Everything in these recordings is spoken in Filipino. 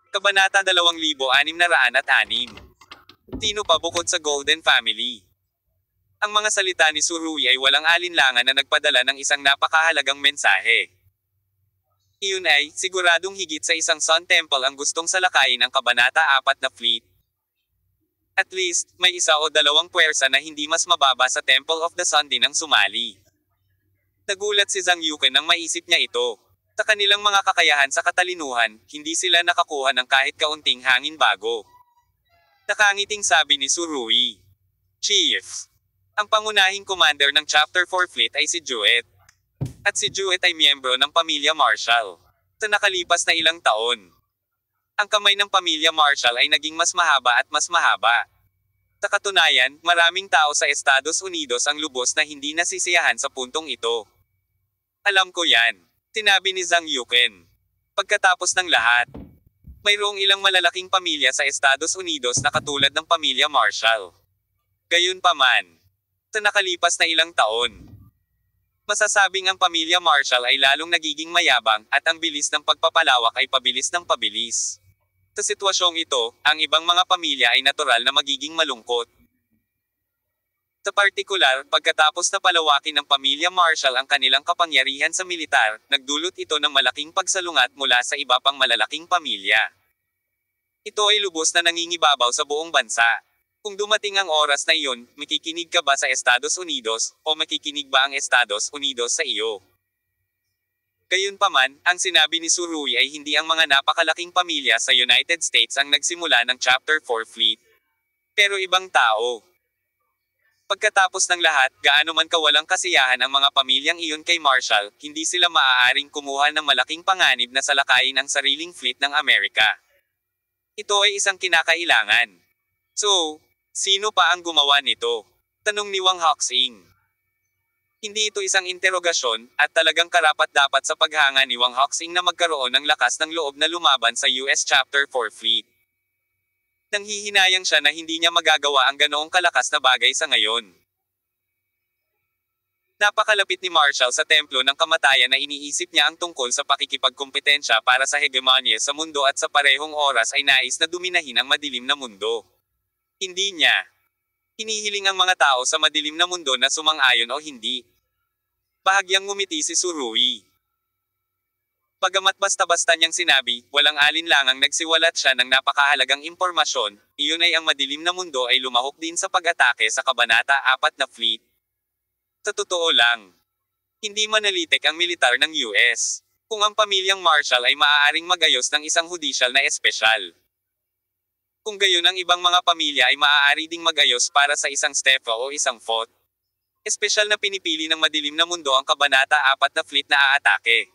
Kabanata 2606. Sino pa bukod sa Golden Family? Ang mga salita ni Surui ay walang alinlangan na nagpadala ng isang napakahalagang mensahe. Iyon ay, siguradong higit sa isang Sun Temple ang gustong salakayin ang Kabanata 4 na fleet. At least, may isa o dalawang puwersa na hindi mas mababa sa Temple of the Sun din ang sumali. Nagulat si Zhang Yuken nang maisip niya ito. Sa kanilang mga kakayahan sa katalinuhan, hindi sila nakakuha ng kahit kaunting hangin bago. Nakangiting sabi ni Surui. Chief. Ang pangunahing commander ng Chapter 4 Fleet ay si Juet. At si Juet ay miyembro ng pamilya Marshall. Sa nakalipas na ilang taon, ang kamay ng pamilya Marshall ay naging mas mahaba at mas mahaba. Sa katunayan, maraming tao sa Estados Unidos ang lubos na hindi nasisiyahan sa puntong ito. Alam ko yan, sinabi ni Zhang Yuken. Pagkatapos ng lahat, mayroong ilang malalaking pamilya sa Estados Unidos na katulad ng pamilya Marshall. Gayunpaman, sa nakalipas na ilang taon, masasabing ang pamilya Marshall ay lalong nagiging mayabang at ang bilis ng pagpapalawak ay pabilis ng pabilis. Sa sitwasyong ito, ang ibang mga pamilya ay natural na magiging malungkot. Sa partikular, pagkatapos na palawakin ng pamilya Marshall ang kanilang kapangyarihan sa militar, nagdulot ito ng malaking pagsalungat mula sa iba pang malalaking pamilya. Ito ay lubos na nangingibabaw sa buong bansa. Kung dumating ang oras na iyon, makikinig ka ba sa Estados Unidos, o makikinig ba ang Estados Unidos sa iyo? Gayunpaman, ang sinabi ni Surui ay hindi ang mga napakalaking pamilya sa United States ang nagsimula ng Chapter 4 Fleet. Pero ibang tao. Pagkatapos ng lahat, gaano man kawalang kasiyahan ang mga pamilyang iyon kay Marshall, hindi sila maaaring kumuha ng malaking panganib na salakayin ang sariling fleet ng Amerika. Ito ay isang kinakailangan. So, sino pa ang gumawa nito? Tanong ni Wang Hoxing. Hindi ito isang interogasyon, at talagang karapat-dapat sa paghanga ni Wang Hoxing na magkaroon ng lakas ng loob na lumaban sa US Chapter 4 Fleet. Nanghihinayang siya na hindi niya magagawa ang ganoong kalakas na bagay sa ngayon. Napakalapit ni Marshall sa templo ng kamatayan na iniisip niya ang tungkol sa pakikipagkompetensya para sa hegemonya sa mundo at sa parehong oras ay nais na duminahin ang madilim na mundo. Hindi niya hinihiling ang mga tao sa madilim na mundo na sumang-ayon o hindi. Bahagyang ngumiti si Surui. Bagamat basta-basta niyang sinabi, walang alinlangang nagsiwalat siya ng napakahalagang impormasyon, iyon ay ang madilim na mundo ay lumahok din sa pag-atake sa Kabanata 4 na Fleet. Sa totoo lang, hindi manalitik ang militar ng US, kung ang pamilyang Marshall ay maaaring magayos ng isang hudisyal na espesyal. Kung gayon ang ibang mga pamilya ay maaari ding magayos para sa isang STEFA o isang FOT. Espesyal na pinipili ng madilim na mundo ang Kabanata 4 na Fleet na aatake.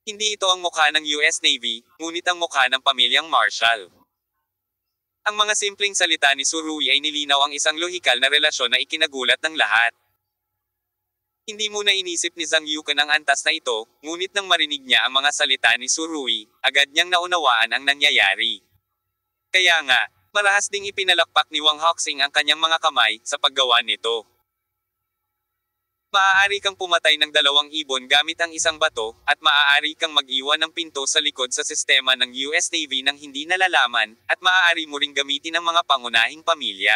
Hindi ito ang mukha ng US Navy, ngunit ang mukha ng pamilyang Marshall. Ang mga simpleng salita ni Surui ay nilinaw ang isang lohikal na relasyon na ikinagulat ng lahat. Hindi muna inisip ni Zhang Yuken ang antas na ito, ngunit nang marinig niya ang mga salita ni Surui, agad niyang naunawaan ang nangyayari. Kaya nga, marahas ding ipinalakpak ni Wang Hoxing ang kanyang mga kamay sa paggawa nito. Maaari kang pumatay ng 2 ibon gamit ang isang bato, at maaari kang mag-iwan ng pinto sa likod sa sistema ng US Navy nang hindi nalalaman, at maaari mo ring gamitin ang mga pangunahing pamilya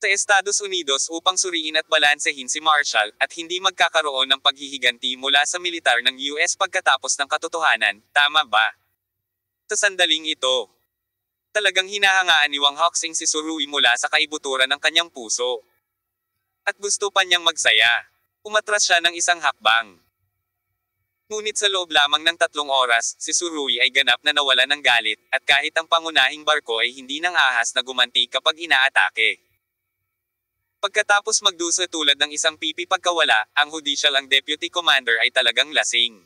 sa Estados Unidos upang suriin at balansehin si Marshall, at hindi magkakaroon ng paghihiganti mula sa militar ng US pagkatapos ng katotohanan, tama ba? Sa sandaling ito, talagang hinahangaan ni Wang Hoxing si Surui mula sa kaibuturan ng kanyang puso. At gusto pa niyang magsaya. Umatras siya ng isang hakbang. Ngunit sa loob lamang ng 3 oras, si Surui ay ganap na nawala ng galit, at kahit ang pangunahing barko ay hindi nang ahas na gumanti kapag inaatake. Pagkatapos magdusa tulad ng isang pipi pagkawala, ang judicial ang deputy commander ay talagang lasing.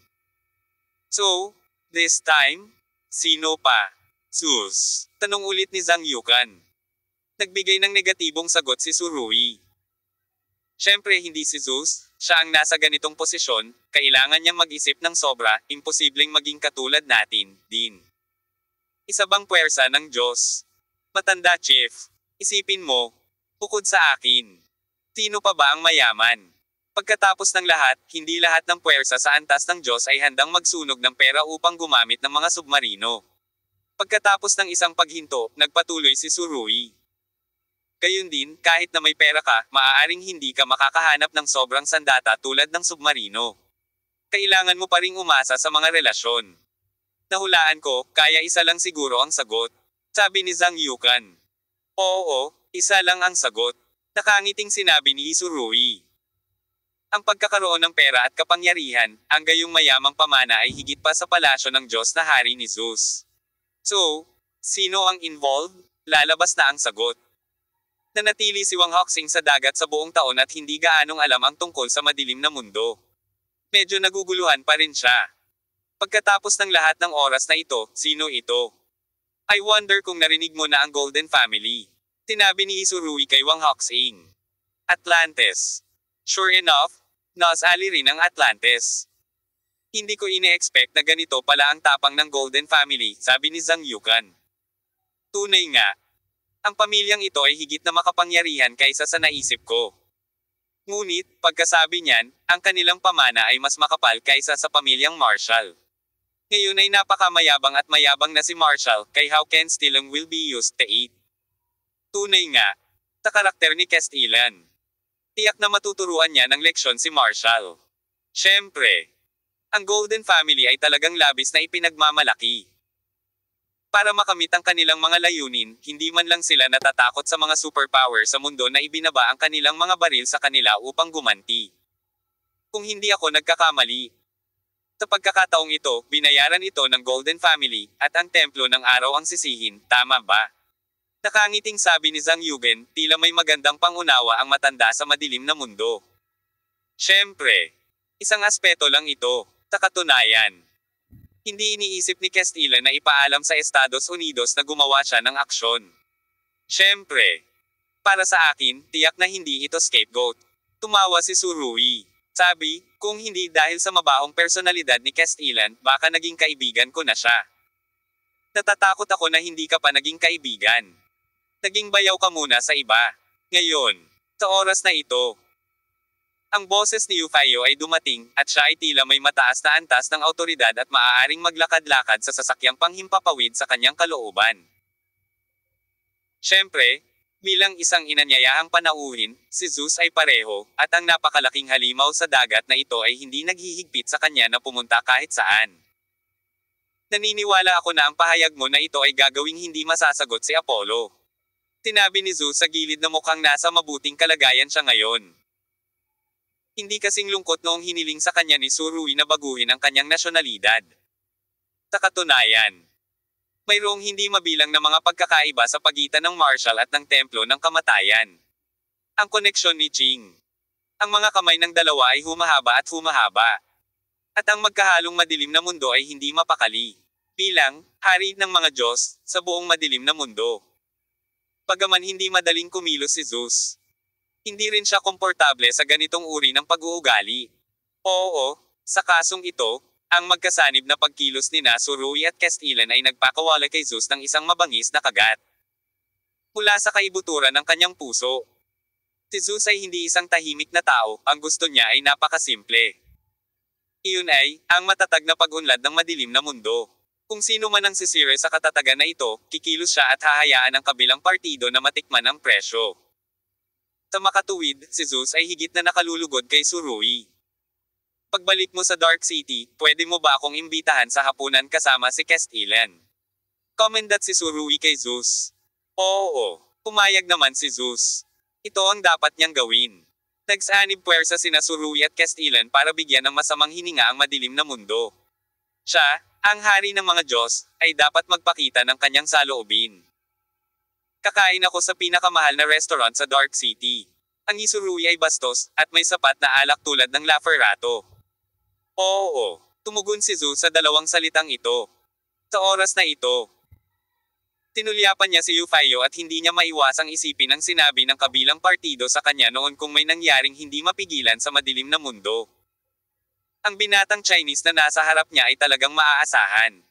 So, this time, sino pa? Sus. Tanong ulit ni Zhang Yuken. Nagbigay ng negatibong sagot si Surui. Siyempre hindi si Zeus, siya ang nasa ganitong posisyon, kailangan niyang mag-isip ng sobra, imposibleng maging katulad natin, din. Isa bang puwersa ng Diyos? Matanda chief. Isipin mo, bukod sa akin, sino pa ba ang mayaman? Pagkatapos ng lahat, hindi lahat ng puwersa sa antas ng Diyos ay handang magsunog ng pera upang gumamit ng mga submarino. Pagkatapos ng isang paghinto, nagpatuloy si Surui. Gayun din, kahit na may pera ka, maaaring hindi ka makakahanap ng sobrang sandata tulad ng submarino. Kailangan mo pa ring umasa sa mga relasyon. Nahulaan ko, kaya isa lang siguro ang sagot. Sabi ni Zhang Yukan. Oo, isa lang ang sagot. Nakangiting sinabi ni Surui. Ang pagkakaroon ng pera at kapangyarihan, ang gayong mayamang pamana ay higit pa sa palasyo ng Diyos na hari ni Zeus. So, sino ang involved? Lalabas na ang sagot. Nanatili si Wang Hoxing sa dagat sa buong taon at hindi gaanong alam ang tungkol sa madilim na mundo. Medyo naguguluhan pa rin siya. Pagkatapos ng lahat ng oras na ito, sino ito? I wonder kung narinig mo na ang Golden Family. Tinabi ni Surui kay Wang Hoxing. Atlantis. Sure enough, nasali rin ang Atlantis. Hindi ko ine-expect na ganito pala ang tapang ng Golden Family, sabi ni Zhang Yukan. Tunay nga. Ang pamilyang ito ay higit na makapangyarihan kaysa sa naisip ko. Ngunit, pagkasabi niyan, ang kanilang pamana ay mas makapal kaysa sa pamilyang Marshall. Ngayon ay napakamayabang at mayabang na si Marshall, kay how can Stilong will be used to eat. Tunay nga. Sa karakter ni Castellan. Tiyak na matuturuan niya ng leksyon si Marshall. Siyempre, ang Golden Family ay talagang labis na ipinagmamalaki. Para makamit ang kanilang mga layunin, hindi man lang sila natatakot sa mga superpower sa mundo na ibinaba ang kanilang mga baril sa kanila upang gumanti. Kung hindi ako nagkakamali. Sa pagkakataong ito, binayaran ito ng Golden Family, at ang templo ng araw ang sisihin, tama ba? Nakangiting sabi ni Zhang Yugen, tila may magandang pangunawa ang matanda sa madilim na mundo. Siyempre, isang aspeto lang ito. Sa katunayan, hindi iniisip ni Castellan na ipaalam sa Estados Unidos na gumawa siya ng aksyon. Siyempre, para sa akin, tiyak na hindi ito scapegoat. Tumawa si Surui. Sabi, kung hindi dahil sa mabahong personalidad ni Castellan, baka naging kaibigan ko na siya. Natatakot ako na hindi ka pa naging kaibigan. Naging bayaw ka muna sa iba. Ngayon, sa oras na ito, ang boses ni Yufayo ay dumating, at siya ay tila may mataas na antas ng autoridad at maaaring maglakad-lakad sa sasakyang panghimpapawid sa kanyang kalooban. Siyempre, bilang isang inanyayahang panauhin, si Zeus ay pareho, at ang napakalaking halimaw sa dagat na ito ay hindi naghihigpit sa kanya na pumunta kahit saan. Naniniwala ako na ang pahayag mo na ito ay gagawing hindi masasagot si Apollo. Sinabi ni Zeus sa gilid na mukhang nasa mabuting kalagayan siya ngayon. Hindi kasing lungkot noong hiniling sa kanya ni Surui na baguhin ang kanyang nasyonalidad. Sa katunayan, mayroong hindi mabilang na mga pagkakaiba sa pagitan ng Marshall at ng Templo ng Kamatayan. Ang koneksyon ni Jing. Ang mga kamay ng dalawa ay humahaba at humahaba. At ang magkahalong madilim na mundo ay hindi mapakali. Bilang, hari ng mga Diyos, sa buong madilim na mundo. Bagaman hindi madaling kumilos si Zeus, hindi rin siya komportable sa ganitong uri ng pag-uugali. Oo, sa kasong ito, ang magkasanib na pagkilos ni Surui at Castellan ay nagpakawala kay Zeus ng isang mabangis na kagat. Mula sa kaibuturan ng kanyang puso. Si Zeus ay hindi isang tahimik na tao, ang gusto niya ay napakasimple. Iyon ay, ang matatag na pag-unlad ng madilim na mundo. Kung sino man ang sisire sa katatagan na ito, kikilos siya at hahayaan ang kabilang partido na matikman ang presyo. Sa makatuwid, si Zeus ay higit na nakalulugod kay Surui. Pagbalik mo sa Dark City, pwede mo ba akong imbitahan sa hapunan kasama si Castellan? Komendat si Surui kay Zeus. Oo, pumayag naman si Zeus. Ito ang dapat niyang gawin. Nagsanib puwersa sina Surui at Castellan para bigyan ng masamang hininga ang madilim na mundo. Siya, ang hari ng mga Diyos, ay dapat magpakita ng kanyang saloobin. Kakain ako sa pinakamahal na restaurant sa Dark City. Ang Isurui ay bastos, at may sapat na alak tulad ng Laferrato. Oo, tumugon si Zeus sa dalawang salitang ito. Sa oras na ito, tinulyapan niya si Euphio at hindi niya maiwasang isipin ang sinabi ng kabilang partido sa kanya noon kung may nangyaring hindi mapigilan sa madilim na mundo. Ang binatang Chinese na nasa harap niya ay talagang maaasahan.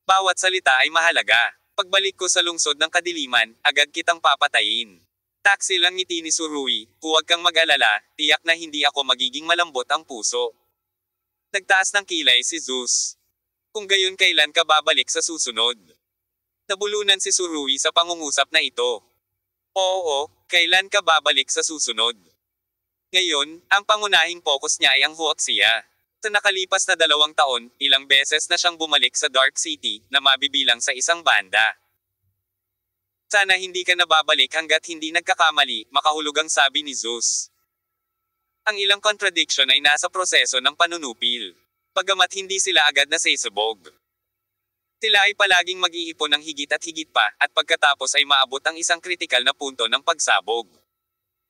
Bawat salita ay mahalaga. Pagbalik ko sa lungsod ng kadiliman, agad kitang papatayin. Taksi lang ngiti ni Surui, huwag kang mag-alala, tiyak na hindi ako magiging malambot ang puso. Nagtaas ng kilay si Zeus. Kung gayon kailan ka babalik sa susunod? Nabulunan si Surui sa pangungusap na ito. Oo, kailan ka babalik sa susunod? Ngayon, ang pangunahing focus niya ay ang Huaxia. Sa nakalipas na 2 taon, ilang beses na siyang bumalik sa Dark City, na mabibilang sa isang banda. Sana hindi ka nababalik hanggat hindi nagkakamali, makahulugang sabi ni Zeus. Ang ilang contradiction ay nasa proseso ng panunupil. Bagamat hindi sila agad nasasabog. Sila ay palaging mag-iipon ng higit at higit pa, at pagkatapos ay maabot ang isang kritikal na punto ng pagsabog.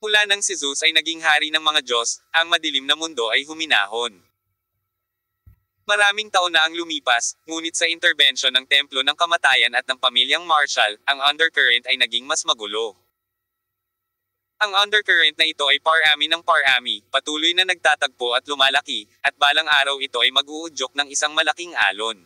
Mula nang si Zeus ay naging hari ng mga Diyos, ang madilim na mundo ay huminahon. Maraming taon na ang lumipas, ngunit sa intervention ng Templo ng Kamatayan at ng Pamilyang Marshall, ang undercurrent ay naging mas magulo. Ang undercurrent na ito ay parami ng parami, patuloy na nagtatagpo at lumalaki, at balang araw ito ay mag-uudyok ng isang malaking alon.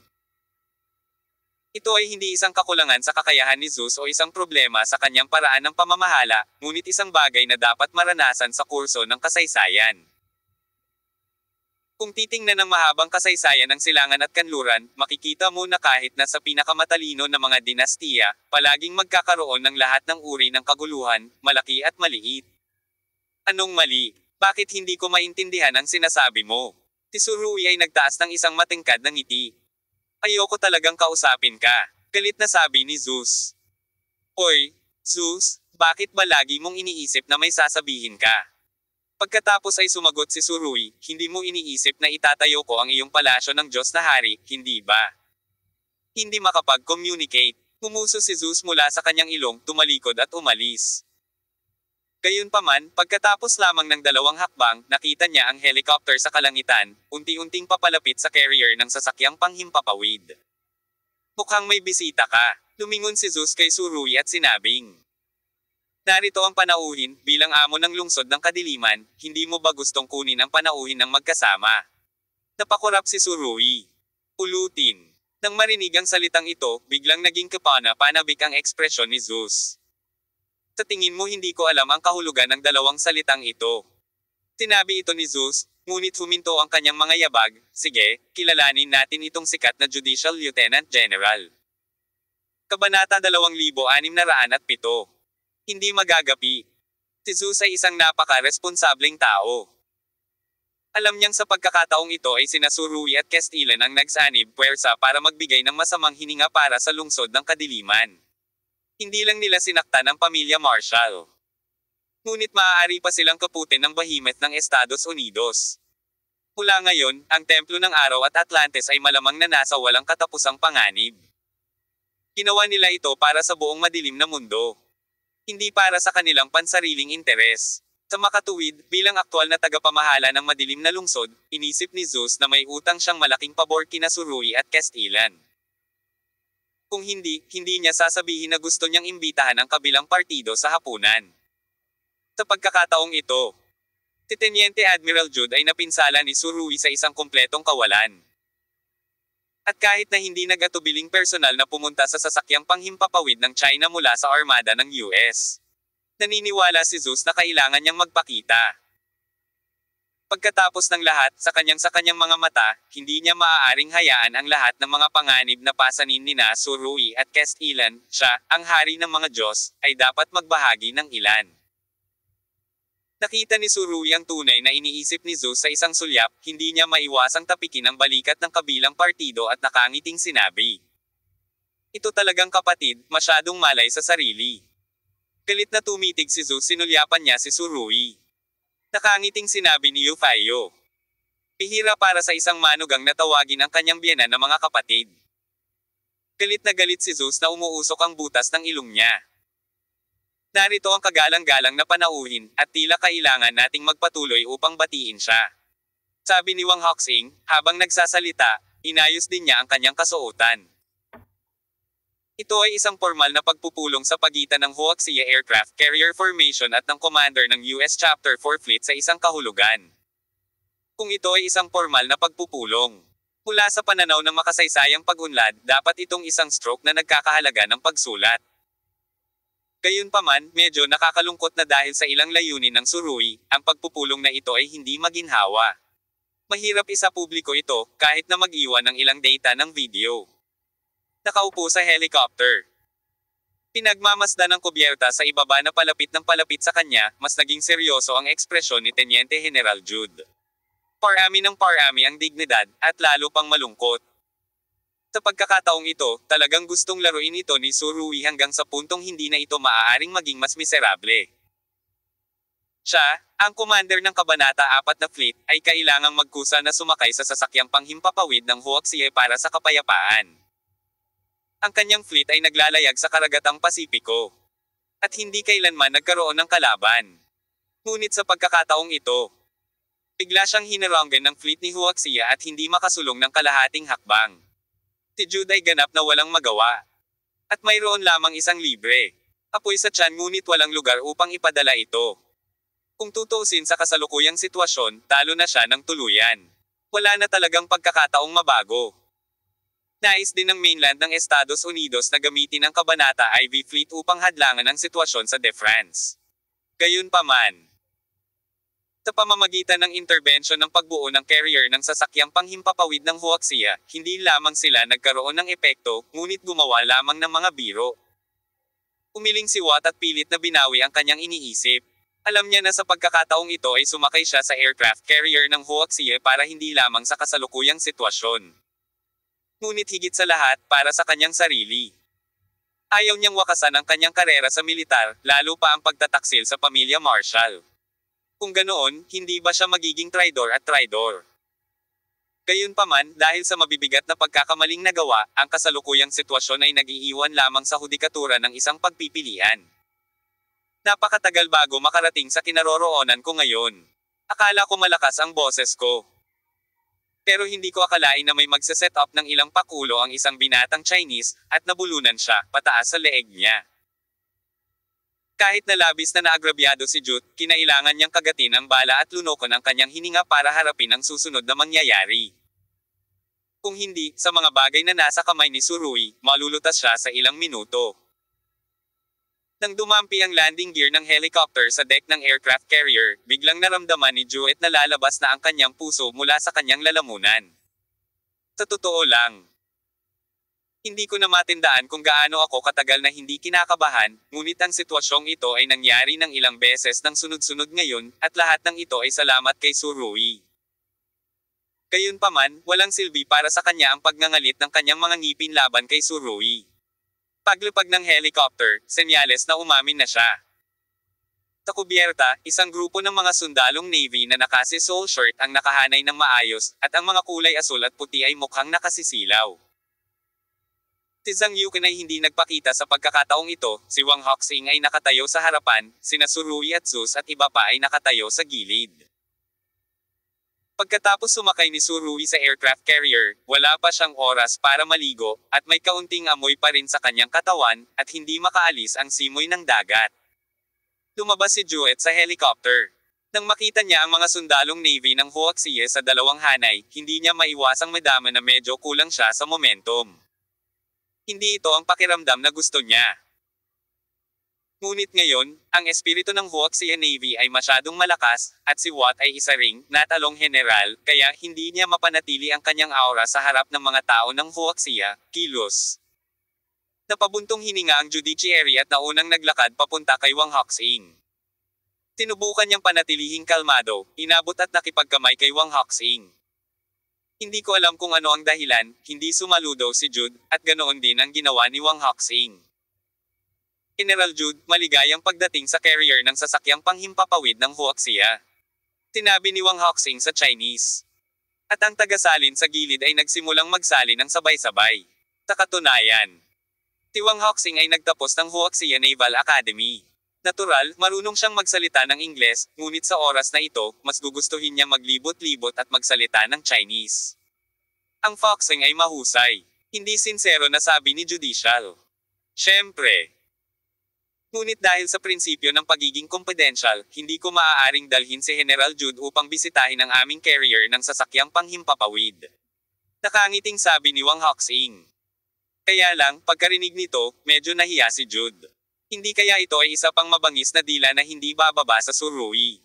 Ito ay hindi isang kakulangan sa kakayahan ni Zeus o isang problema sa kanyang paraan ng pamamahala, ngunit isang bagay na dapat maranasan sa kurso ng kasaysayan. Kung titingnan ng mahabang kasaysayan ng silangan at kanluran, makikita mo na kahit na sa pinakamatalino na mga dinastiya, palaging magkakaroon ng lahat ng uri ng kaguluhan, malaki at maliit. Anong mali? Bakit hindi ko maintindihan ang sinasabi mo? Si Surui ay nagtaas ng isang matingkad na ngiti. Ayoko talagang kausapin ka. Galit na sabi ni Zeus. Oy, Zeus, bakit ba lagi mong iniisip na may sasabihin ka? Pagkatapos ay sumagot si Surui, hindi mo iniisip na itatayo ko ang iyong palasyo ng Diyos na hari, hindi ba? Hindi makapag-communicate. Pumuso si Zeus mula sa kanyang ilong, tumalikod at umalis. Gayunpaman, pagkatapos lamang ng 2 hakbang, nakita niya ang helicopter sa kalangitan, unti-unting papalapit sa carrier ng sasakyang panghimpapawid. Mukhang may bisita ka. Lumingon si Zeus kay Surui at sinabing, narito ang panauhin, bilang amo ng lungsod ng kadiliman, hindi mo ba gustong kunin ang panauhin ng magkasama? Napakurap si Surui. Ulutin. Nang marinig ang salitang ito, biglang naging kapana-panabik ang ekspresyon ni Zeus. Sa tingin mo hindi ko alam ang kahulugan ng 2 salitang ito. Sinabi ito ni Zeus, ngunit huminto ang kanyang mga yabag, sige, kilalanin natin itong sikat na Judicial Lieutenant General. Kabanata 2607. Hindi magagapi. Si Zeus ay isang napaka-responsableng tao. Alam niyang sa pagkakataong ito ay sina Surui at Castellan ang nagsanib puwersa para magbigay ng masamang hininga para sa lungsod ng kadiliman. Hindi lang nila sinaktan ang pamilya Marshall. Ngunit maaari pa silang kaputin ng Behemoth ng Estados Unidos. Mula ngayon, ang Templo ng Araw at Atlantis ay malamang na nasa walang katapusang panganib. Ginawa nila ito para sa buong madilim na mundo. Hindi para sa kanilang pansariling interes. Sa makatuwid, bilang aktwal na tagapamahala ng madilim na lungsod, inisip ni Zeus na may utang siyang malaking pabor kina Surui at Castellan. Kung hindi, hindi niya sasabihin na gusto niyang imbitahan ang kabilang partido sa hapunan. Sa pagkakataong ito, si Teniente Admiral Jude ay napinsala ni Surui sa isang kumpletong kawalan. At kahit na hindi nag-atubiling personal na pumunta sa sasakyang panghimpapawid ng China mula sa armada ng US, naniniwala si Zeus na kailangan niyang magpakita. Pagkatapos ng lahat, sa kanyang mga mata, hindi niya maaaring hayaan ang lahat ng mga panganib na pasanin nina Surui at Castellan, siya, ang hari ng mga Diyos, ay dapat magbahagi ng ilan. Nakita ni Surui ang tunay na iniisip ni Zeus sa isang sulyap, hindi niya maiwasang tapikin ang balikat ng kabilang partido at nakangiting sinabi. Ito talagang kapatid, masyadong malay sa sarili. Galit na tumitig si Zeus, sinulyapan niya si Surui. Nakangiting sinabi ni Euphio. Pihira para sa isang manugang na tawagin ang kanyang biyenan na mga kapatid. Galit na galit si Zeus na umuusok ang butas ng ilong niya. Narito ang kagalang-galang na panauhin, at tila kailangan nating magpatuloy upang batiin siya. Sabi ni Wang Hoxing, habang nagsasalita, inayos din niya ang kanyang kasuotan. Ito ay isang formal na pagpupulong sa pagitan ng Huaxia Aircraft Carrier Formation at ng commander ng US Chapter 4 Fleet sa isang kahulugan. Kung ito ay isang formal na pagpupulong, mula sa pananaw ng makasaysayang pag-unlad, dapat itong isang stroke na nagkakahalaga ng pagsulat. Gayunpaman, medyo nakakalungkot na dahil sa ilang layunin ng Surui, ang pagpupulong na ito ay hindi maginhawa. Mahirap isapubliko ito, kahit na mag-iwan ng ilang data ng video. Nakaupo sa helicopter. Pinagmamasdan ng kubyerta sa ibaba na palapit ng palapit sa kanya, mas naging seryoso ang ekspresyon ni Teniente General Jude. Parami ng parami ang dignidad, at lalo pang malungkot. Sa pagkakataong ito, talagang gustong laruin ito ni Surui hanggang sa puntong hindi na ito maaaring maging mas miserable. Siya, ang commander ng Kabanata 4 na fleet, ay kailangang magkusa na sumakay sa sasakyang panghimpapawid ng Huaxie para sa kapayapaan. Ang kanyang fleet ay naglalayag sa karagatang Pasipiko. At hindi kailanman nagkaroon ng kalaban. Ngunit sa pagkakataong ito, bigla siyang hinaranggan ng fleet ni Huaxie at hindi makasulong ng kalahating hakbang. Si Jude ay ganap na walang magawa. At mayroon lamang isang libre. Apoy sa tiyan ngunit walang lugar upang ipadala ito. Kung tutuusin sa kasalukuyang sitwasyon, talo na siya ng tuluyan. Wala na talagang pagkakataong mabago. Nais din ng mainland ng Estados Unidos na gamitin ang Kabanata IV Fleet upang hadlangan ang sitwasyon sa De France. Gayunpaman, sa pamamagitan ng interbensyon ng pagbuo ng carrier ng sasakyang panghimpapawid ng Huaxie, hindi lamang sila nagkaroon ng epekto, ngunit gumawa lamang ng mga biro. Umiling si Watt at pilit na binawi ang kanyang iniisip. Alam niya na sa pagkakataong ito ay sumakay siya sa aircraft carrier ng Huaxie para hindi lamang sa kasalukuyang sitwasyon. Ngunit higit sa lahat, para sa kanyang sarili. Ayaw niyang wakasan ang kanyang karera sa militar, lalo pa ang pagtataksil sa pamilya Marshall. Kung ganoon, hindi ba siya magiging traidor at traidor? Gayunpaman, dahil sa mabibigat na pagkakamaling nagawa, ang kasalukuyang sitwasyon ay nag-iiwan lamang sa hudikatura ng isang pagpipilian. Napakatagal bago makarating sa kinaroroonan ko ngayon. Akala ko malakas ang boses ko. Pero hindi ko akalain na may magse-set up ng ilang pakulo ang isang binatang Chinese, at nabulunan siya, pataas sa leeg niya. Kahit na labis na naagrabyado si Jude, kinailangan niyang kagatin ang bala at lunokon ang kanyang hininga para harapin ang susunod na mangyayari. Kung hindi, sa mga bagay na nasa kamay ni Surui, malulutas siya sa ilang minuto. Nang dumampi ang landing gear ng helicopter sa deck ng aircraft carrier, biglang naramdaman ni Jude na lalabas na ang kanyang puso mula sa kanyang lalamunan. Sa totoo lang, hindi ko na matindaan kung gaano ako katagal na hindi kinakabahan, ngunit ang sitwasyong ito ay nangyari ng ilang beses ng sunod-sunod ngayon, at lahat ng ito ay salamat kay Surui. Gayunpaman, walang silbi para sa kanya ang pagngangalit ng kanyang mga ngipin laban kay Surui. Paglupag ng helicopter, senyales na umamin na siya. Sa kubyerta, isang grupo ng mga sundalong Navy na naka-soul shirt ang nakahanay ng maayos, at ang mga kulay asul at puti ay mukhang nakasisilaw. Si Zhang Yukin ay hindi nagpakita sa pagkakataong ito, si Wang Hoxing ay nakatayo sa harapan, sina Surui at Zeus at iba pa ay nakatayo sa gilid. Pagkatapos sumakay ni Surui sa aircraft carrier, wala pa siyang oras para maligo, at may kaunting amoy pa rin sa kanyang katawan, at hindi makaalis ang simoy ng dagat. Lumabas si Jude sa helicopter. Nang makita niya ang mga sundalong Navy ng Huaxie sa dalawang hanay, hindi niya maiwasang madama na medyo kulang siya sa momentum. Hindi ito ang pakiramdam na gusto niya. Ngunit ngayon, ang espiritu ng Huaxie Navy ay masyadong malakas, at si Watt ay isa ring natalong general, kaya hindi niya mapanatili ang kanyang aura sa harap ng mga tao ng Huaxie, kilos. Napabuntong hininga ang judiciary at naunang naglakad papunta kay Wang Hoxing. Sinubukan niyang panatilihing kalmado, inabot at nakipagkamay kay Wang Hoxing. Hindi ko alam kung ano ang dahilan, hindi sumaludo si Jude, at ganoon din ang ginawa ni Wang Hoxing. General Jude, maligayang pagdating sa carrier ng sasakyang panghimpapawid ng Huaxie. Sinabi ni Wang Hoxing sa Chinese. At ang tagasalin sa gilid ay nagsimulang magsali ng sabay-sabay. Sa katunayan, si Wang Hoxing ay nagtapos ng Huaxie Naval Academy. Natural, marunong siyang magsalita ng Ingles, ngunit sa oras na ito, mas gugustuhin niya maglibot-libot at magsalita ng Chinese. Ang Foxing ay mahusay. Hindi sincero na sabi ni Judicial. Siyempre. Ngunit dahil sa prinsipyo ng pagiging confidential, hindi ko maaaring dalhin si General Jude upang bisitahin ang aming carrier ng sasakyang panghimpapawid. Nakangiting sabi ni Wang Hoxing. Kaya lang, pagkarinig nito, medyo nahiya si Jude. Hindi kaya ito ay isa pang mabangis na dila na hindi bababa sa Surui?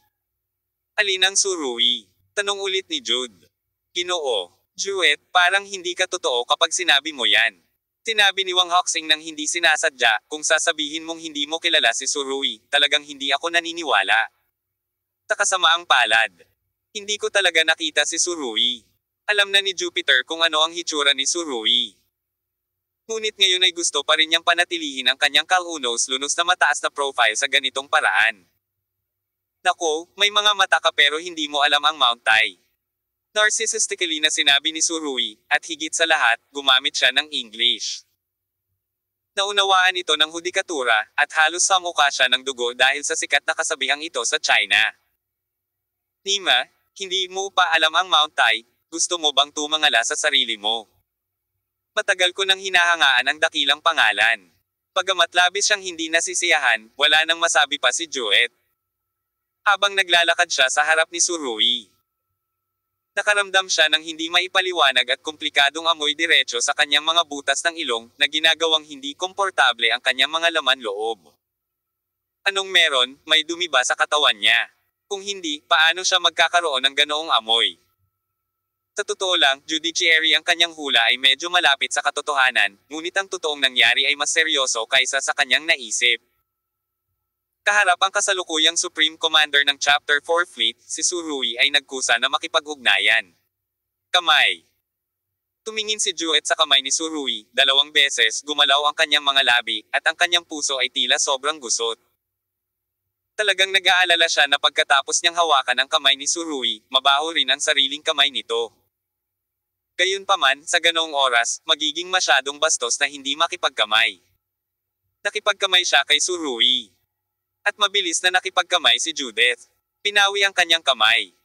Alin ang Surui? Tanong ulit ni Jude. Ginoo. Juet, parang hindi ka totoo kapag sinabi mo yan. Sinabi ni Wang Hoxing nang hindi sinasadya, kung sasabihin mong hindi mo kilala si Surui, talagang hindi ako naniniwala. Sa kasamaang palad. Hindi ko talaga nakita si Surui. Alam na ni Jupiter kung ano ang hitsura ni Surui. Ngunit ngayon ay gusto pa rin niyang panatilihin ang kanyang kalunos-lunos na mataas na profile sa ganitong paraan. Nako, may mga mata ka pero hindi mo alam ang Mount Tai. Narcissistically na sinabi ni Surui, at higit sa lahat, gumamit siya ng English. Naunawaan ito ng hudikatura, at halos samukha siya ng dugo dahil sa sikat na kasabihang ito sa China. Nima, hindi mo pa alam ang Mount Tai, gusto mo bang tumangala sa sarili mo? Matagal ko nang hinahangaan ang dakilang pangalan. Pagamat labis siyang hindi nasisiyahan, wala nang masabi pa si Juet. Habang naglalakad siya sa harap ni Surui. Nakaramdam siya ng hindi maipaliwanag at komplikadong amoy diretso sa kanyang mga butas ng ilong na ginagawang hindi komportable ang kanyang mga laman loob. Anong meron, may dumi ba sa katawan niya? Kung hindi, paano siya magkakaroon ng ganoong amoy? Sa totoo lang, judiciary ang kanyang hula ay medyo malapit sa katotohanan, ngunit ang totoong nangyari ay mas seryoso kaysa sa kanyang naisip. Kaharap ang kasalukuyang Supreme Commander ng Chapter 4 Fleet, si Surui ay nagkusa na makipag-ugnayan. Kamay. Tumingin si Juet sa kamay ni Surui, 2 beses gumalaw ang kanyang mga labi, at ang kanyang puso ay tila sobrang gusot. Talagang nag-aalala siya na pagkatapos niyang hawakan ang kamay ni Surui, mabaho rin ang sariling kamay nito. Gayunpaman, sa ganoong oras, magiging masyadong bastos na hindi makipagkamay. Nakipagkamay siya kay Surui. At mabilis na nakipagkamay si Judith. Pinawi ang kanyang kamay.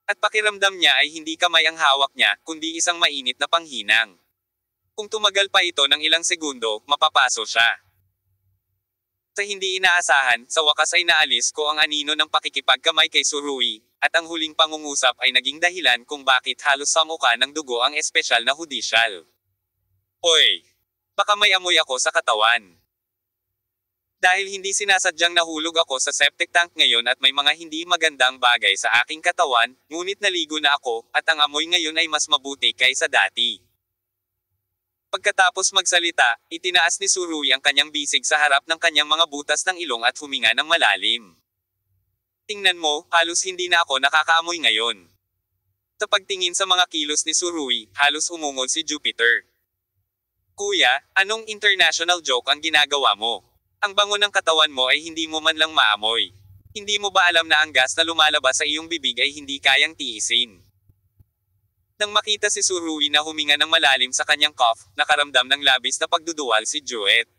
At pakiramdam niya ay hindi kamay ang hawak niya, kundi isang mainit na panghinang. Kung tumagal pa ito ng ilang segundo, mapapaso siya. Sa hindi inaasahan, sa wakas ay naalis ko ang anino ng pakikipagkamay kay Surui, at ang huling pangungusap ay naging dahilan kung bakit halos samukha ng dugo ang espesyal na hudisyal. Hoy! Baka may amoy ako sa katawan. Dahil hindi sinasadyang nahulog ako sa septic tank ngayon at may mga hindi magandang bagay sa aking katawan, ngunit naligo na ako, at ang amoy ngayon ay mas mabuti kaysa dati. Pagkatapos magsalita, itinaas ni Surui ang kanyang bisig sa harap ng kanyang mga butas ng ilong at huminga ng malalim. Tingnan mo, halos hindi na ako nakakaamoy ngayon. Sa pagtingin sa mga kilos ni Surui, halos umungol si Jupiter. Kuya, anong international joke ang ginagawa mo? Ang bango ng katawan mo ay hindi mo man lang maamoy. Hindi mo ba alam na ang gas na lumalabas sa iyong bibig ay hindi kayang tiisin? Nang makita si Surui na huminga ng malalim sa kanyang cough, nakaramdam ng labis na pagduduwal si Juet.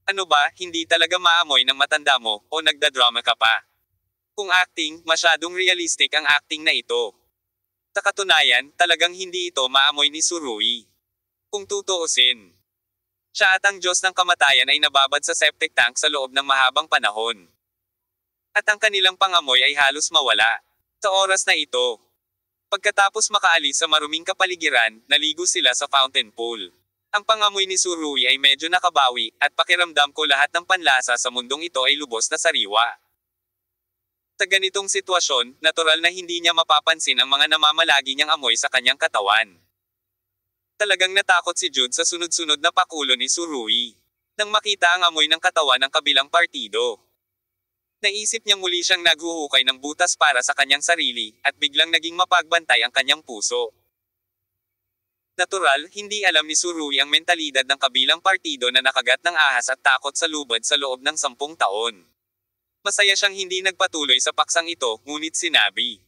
Ano ba, hindi talaga maamoy ng matanda mo, o nagdadrama ka pa? Kung acting, masyadong realistic ang acting na ito. Sa katunayan, talagang hindi ito maamoy ni Surui. Kung tutuusin, siya at ang Diyos ng kamatayan ay nababad sa septic tank sa loob ng mahabang panahon. At ang kanilang pangamoy ay halos mawala. Sa oras na ito, pagkatapos makaalis sa maruming kapaligiran, naligo sila sa fountain pool. Ang pangamoy ni Surui ay medyo nakabawi, at pakiramdam ko lahat ng panlasa sa mundong ito ay lubos na sariwa. Sa ganitong sitwasyon, natural na hindi niya mapapansin ang mga namamalagi niyang amoy sa kanyang katawan. Talagang natakot si Jude sa sunod-sunod na pakulo ni Surui. Nang makita ang amoy ng katawan ng kabilang partido. Naisip niya muli siyang naghuhukay ng butas para sa kanyang sarili, at biglang naging mapagbantay ang kanyang puso. Natural, hindi alam ni Surui ang mentalidad ng kabilang partido na nakagat ng ahas at takot sa lubad sa loob ng 10 taon. Masaya siyang hindi nagpatuloy sa paksang ito, ngunit sinabi,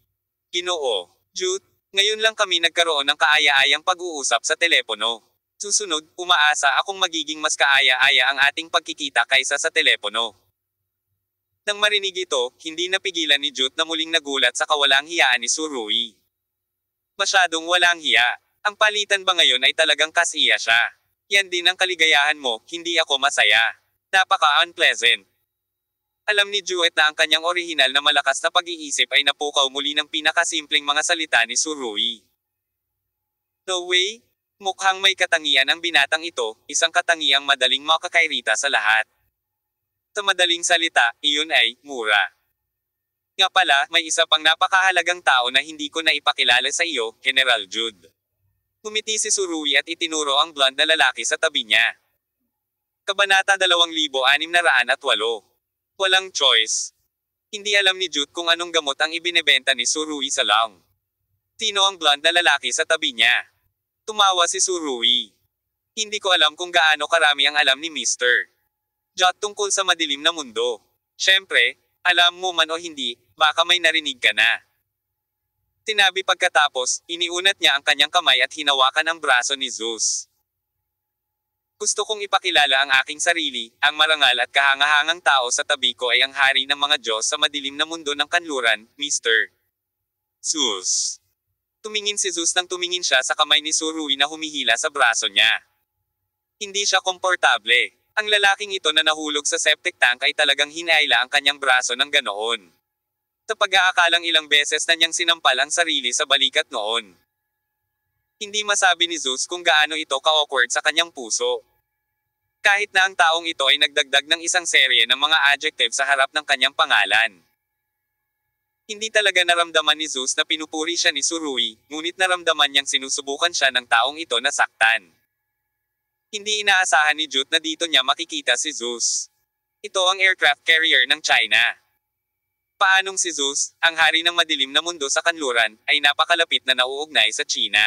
Ginoo, Jude, ngayon lang kami nagkaroon ng kaaya-ayang pag-uusap sa telepono. Susunod, umaasa akong magiging mas kaaya-aya ang ating pagkikita kaysa sa telepono. Nang marinig ito, hindi napigilan ni Jude na muling nagulat sa kawalang hiyaan ni Surui. Masyadong walang hiya. Ang palitan ba ngayon ay talagang kasiya siya? Yan din ang kaligayahan mo, hindi ako masaya. Napaka-unpleasant. Alam ni Juet na ang kanyang orihinal na malakas na pag-iisip ay napukaw muli ng pinakasimpleng mga salita ni Surui. No way? Mukhang may katangian ang binatang ito, isang katangiang madaling makakairita sa lahat. Sa madaling salita, iyon ay mura. Nga pala, may isa pang napakahalagang tao na hindi ko naipakilala sa iyo, General Jude. Ngumiti si Surui at itinuro ang blonde na lalaki sa tabi niya. Kabanata 2608. Walang choice. Hindi alam ni Jude kung anong gamot ang ibinebenta ni Surui sa lounge. Sino ang blonde na lalaki sa tabi niya? Tumawa si Surui. Hindi ko alam kung gaano karami ang alam ni Mr. Jude tungkol sa madilim na mundo. Siyempre, alam mo man o hindi, baka may narinig ka na. Sinabi pagkatapos, iniunat niya ang kanyang kamay at hinawakan ang braso ni Zeus. Gusto kong ipakilala ang aking sarili, ang marangal at kahangahangang tao sa tabi ko ay ang hari ng mga Diyos sa madilim na mundo ng kanluran, Mr. Zeus. Tumingin si Zeus nang tumingin siya sa kamay ni Surui na humihila sa braso niya. Hindi siya komportable. Ang lalaking ito na nahulog sa septic tank ay talagang hinayla ang kanyang braso ng ganoon. Sa pag-aakalang ilang beses na niyang sinampal ang sarili sa balikat noon. Hindi masabi ni Zeus kung gaano ito ka-awkward sa kanyang puso. Kahit na ang taong ito ay nagdagdag ng isang serye ng mga adjective sa harap ng kanyang pangalan. Hindi talaga naramdaman ni Zeus na pinupuri siya ni Surui, ngunit naramdaman niyang sinusubukan siya ng taong ito na saktan. Hindi inaasahan ni Jude na dito niya makikita si Zeus. Ito ang aircraft carrier ng China. Paanong si Zeus, ang hari ng madilim na mundo sa kanluran, ay napakalapit na nauugnay sa China.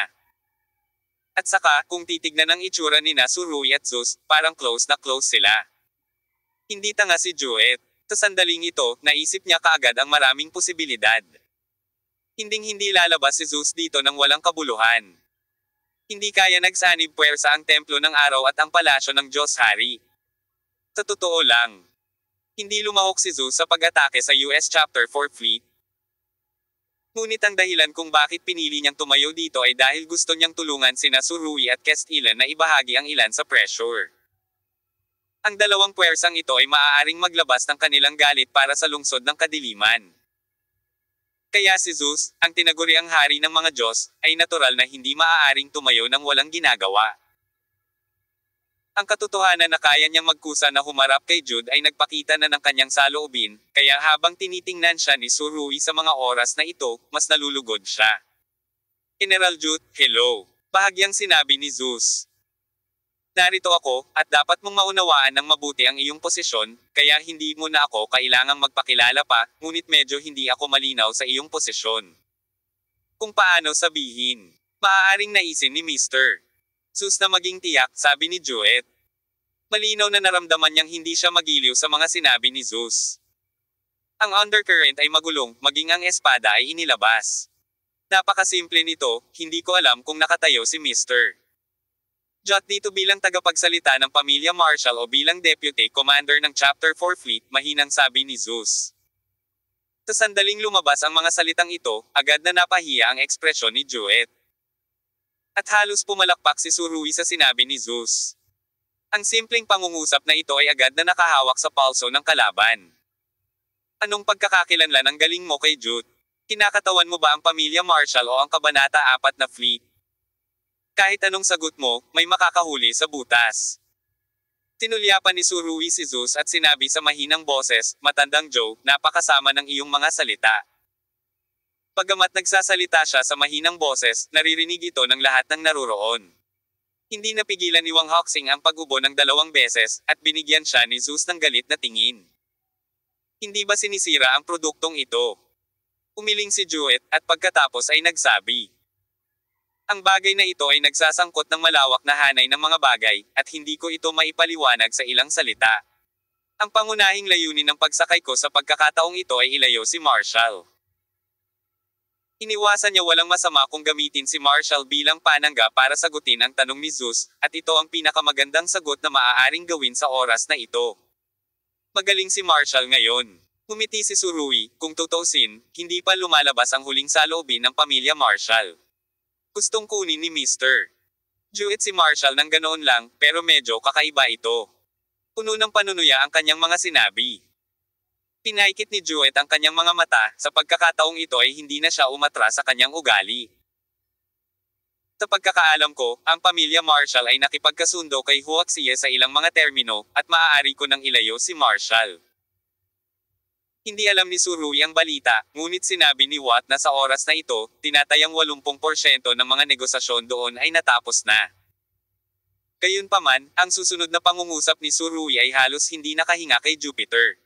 At saka, kung titignan ang itsura ni Surui at Zeus, parang close na close sila. Hindi tanga si Jude. Sa sandaling ito, naisip niya kaagad ang maraming posibilidad. Hinding-hindi lalabas si Zeus dito ng walang kabuluhan. Hindi kaya nagsanib puwersa ang templo ng araw at ang palasyo ng Diyos Hari. Sa totoo lang, hindi lumahok si Zeus sa pag-atake sa US Chapter 4 Fleet. Ngunit ang dahilan kung bakit pinili niyang tumayo dito ay dahil gusto niyang tulungan sina Surui at Kestilan na ibahagi ang ilan sa pressure. Ang dalawang puwersang ito ay maaaring maglabas ng kanilang galit para sa lungsod ng kadiliman. Kaya si Zeus, ang tinaguriang hari ng mga Diyos, ay natural na hindi maaaring tumayo ng walang ginagawa. Ang katotohanan na kaya niyang magkusa na humarap kay Jude ay nagpakita na ng kanyang saloobin, kaya habang tinitingnan siya ni Surui sa mga oras na ito, mas nalulugod siya. General Jude, hello. Bahagyang sinabi ni Zeus. Narito ako, at dapat mong maunawaan ng mabuti ang iyong posisyon, kaya hindi mo na ako kailangang magpakilala pa, ngunit medyo hindi ako malinaw sa iyong posisyon. Kung paano sabihin, maaaring naisin ni Mr. Zeus na maging tiyak, sabi ni Jude. Malinaw na naramdaman niyang hindi siya magiliw sa mga sinabi ni Zeus. Ang undercurrent ay magulong, maging ang espada ay inilabas. Napakasimple nito, hindi ko alam kung nakatayo si Mr. Jude dito bilang tagapagsalita ng pamilya Marshall o bilang Deputy Commander ng Chapter 4 Fleet, mahinang sabi ni Zeus. Sa sandaling lumabas ang mga salitang ito, agad na napahiya ang ekspresyon ni Jude. At halos pumalakpak si Surui sa sinabi ni Zeus. Ang simpleng pangungusap na ito ay agad na nakahawak sa palso ng kalaban. Anong pagkakakilanlan ang galing mo kay Jude? Kinakatawan mo ba ang pamilya Marshall o ang Kabanata 4 na Fleet? Kahit anong sagot mo, may makakahuli sa butas. Tinulyapan ni Surui si Zeus at sinabi sa mahinang boses, Matandang Joe, napakasama ng iyong mga salita. Pagamat nagsasalita siya sa mahinang boses, naririnig ito ng lahat ng naroroon. Hindi napigilan ni Wang Hoxing ang pag-ubo ng 2 beses, at binigyan siya ni Zeus ng galit na tingin. Hindi ba sinisira ang produktong ito? Umiling si Jude, at pagkatapos ay nagsabi. Ang bagay na ito ay nagsasangkot ng malawak na hanay ng mga bagay, at hindi ko ito maipaliwanag sa ilang salita. Ang pangunahing layunin ng pagsakay ko sa pagkakataong ito ay ilayo si Marshall. Iniwasan niya walang masama kung gamitin si Marshall bilang panangga para sagutin ang tanong ni Zeus, at ito ang pinakamagandang sagot na maaaring gawin sa oras na ito. Magaling si Marshall ngayon. Ngumiti si Surui, kung tutuusin, hindi pa lumalabas ang huling saloobin ng pamilya Marshall. Gustong kunin ni Mr. Jude si Marshall ng ganoon lang, pero medyo kakaiba ito. Puno ng panunuya ang kanyang mga sinabi. Pinaikit ni Jude ang kanyang mga mata, sa pagkakataong ito ay hindi na siya umatras sa kanyang ugali. Sa pagkakaalam ko, ang pamilya Marshall ay nakipagkasundo kay Huaxia sa ilang mga termino, at maaari ko nang ilayo si Marshall. Hindi alam ni Surui ang balita, ngunit sinabi ni Watt na sa oras na ito, tinatayang 80% ng mga negosasyon doon ay natapos na. Gayunpaman, ang susunod na pangungusap ni Surui ay halos hindi nakahinga kay Jupiter.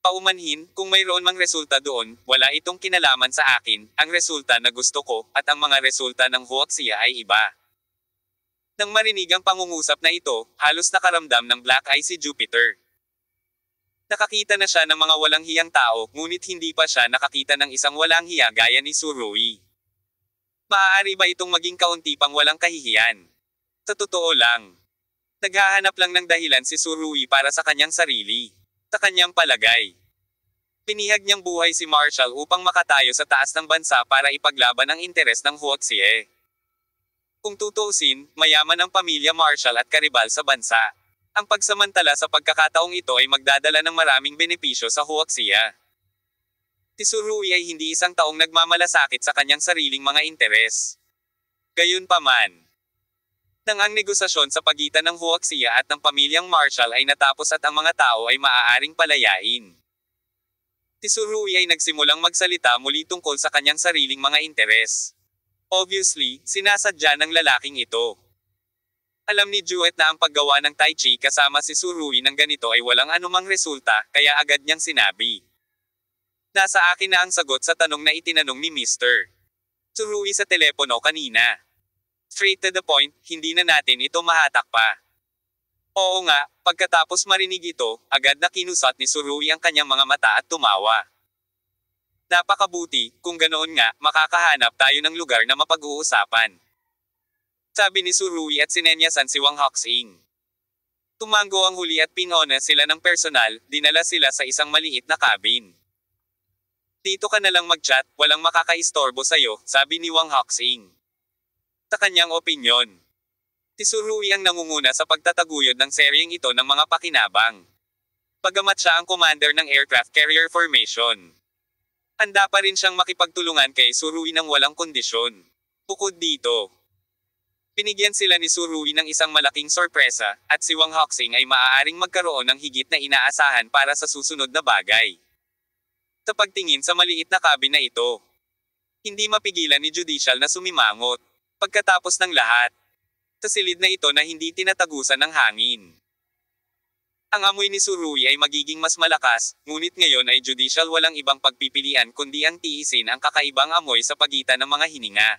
Paumanhin, kung mayroon mang resulta doon, wala itong kinalaman sa akin, ang resulta na gusto ko, at ang mga resulta ng Huaxia ay iba. Nang marinig ang pangungusap na ito, halos nakaramdam ng black eye si Jupiter. Nakakita na siya ng mga walang hiyang tao, ngunit hindi pa siya nakakita ng isang walang hiya gaya ni Surui. Maaari ba itong maging kaunti pang walang kahihiyan? Sa totoo lang, naghahanap lang ng dahilan si Surui para sa kanyang sarili. Sa kanyang palagay, pinihag niyang buhay si Marshall upang makatayo sa taas ng bansa para ipaglaban ang interes ng Huaxia. Kung tutuusin, mayaman ang pamilya Marshall at karibal sa bansa. Ang pagsamantala sa pagkakataong ito ay magdadala ng maraming benepisyo sa Huaxia. Si Surui ay hindi isang taong nagmamalasakit sa kanyang sariling mga interes. Gayunpaman, nang ang negosasyon sa pagitan ng Huaxia at ng pamilyang Marshall ay natapos at ang mga tao ay maaaring palayain, si Surui ay nagsimulang magsalita muli tungkol sa kanyang sariling mga interes. Obviously, sinasadya ng lalaking ito. Alam ni Juet na ang paggawa ng Tai Chi kasama si Surui ng ganito ay walang anumang resulta, kaya agad niyang sinabi. Nasa akin na ang sagot sa tanong na itinanong ni Mr. Surui sa telepono kanina. Straight to the point, hindi na natin ito mahatak pa. Oo nga, pagkatapos marinig ito, agad na kinusat ni Surui ang kanyang mga mata at tumawa. Napakabuti, kung ganoon nga, makakahanap tayo ng lugar na mapag-uusapan. Sabi ni Surui at sinenyasan si Wang Hoxing. Tumango ang huli at pinona sila ng personal, dinala sila sa isang maliit na cabin. Dito ka na lang mag-chat, walang makakaistorbo sa'yo, sabi ni Wang Hoxing. Sa kanyang opinyon, si Surui ang nangunguna sa pagtataguyod ng seryeng ito ng mga pakinabang. Bagamat siya ang commander ng aircraft carrier formation, handa pa rin siyang makipagtulungan kay Surui ng walang kondisyon. Bukod dito, binigyan sila ni Surui ng isang malaking sorpresa, at si Wang Hoxing ay maaaring magkaroon ng higit na inaasahan para sa susunod na bagay. Sa pagtingin sa maliit na cabin na ito, hindi mapigilan ni Judicial na sumimangot. Pagkatapos ng lahat, sa silid na ito na hindi tinatagusan ng hangin, ang amoy ni Surui ay magiging mas malakas, ngunit ngayon ay Judicial walang ibang pagpipilian kundi ang tiisin ang kakaibang amoy sa pagitan ng mga hininga.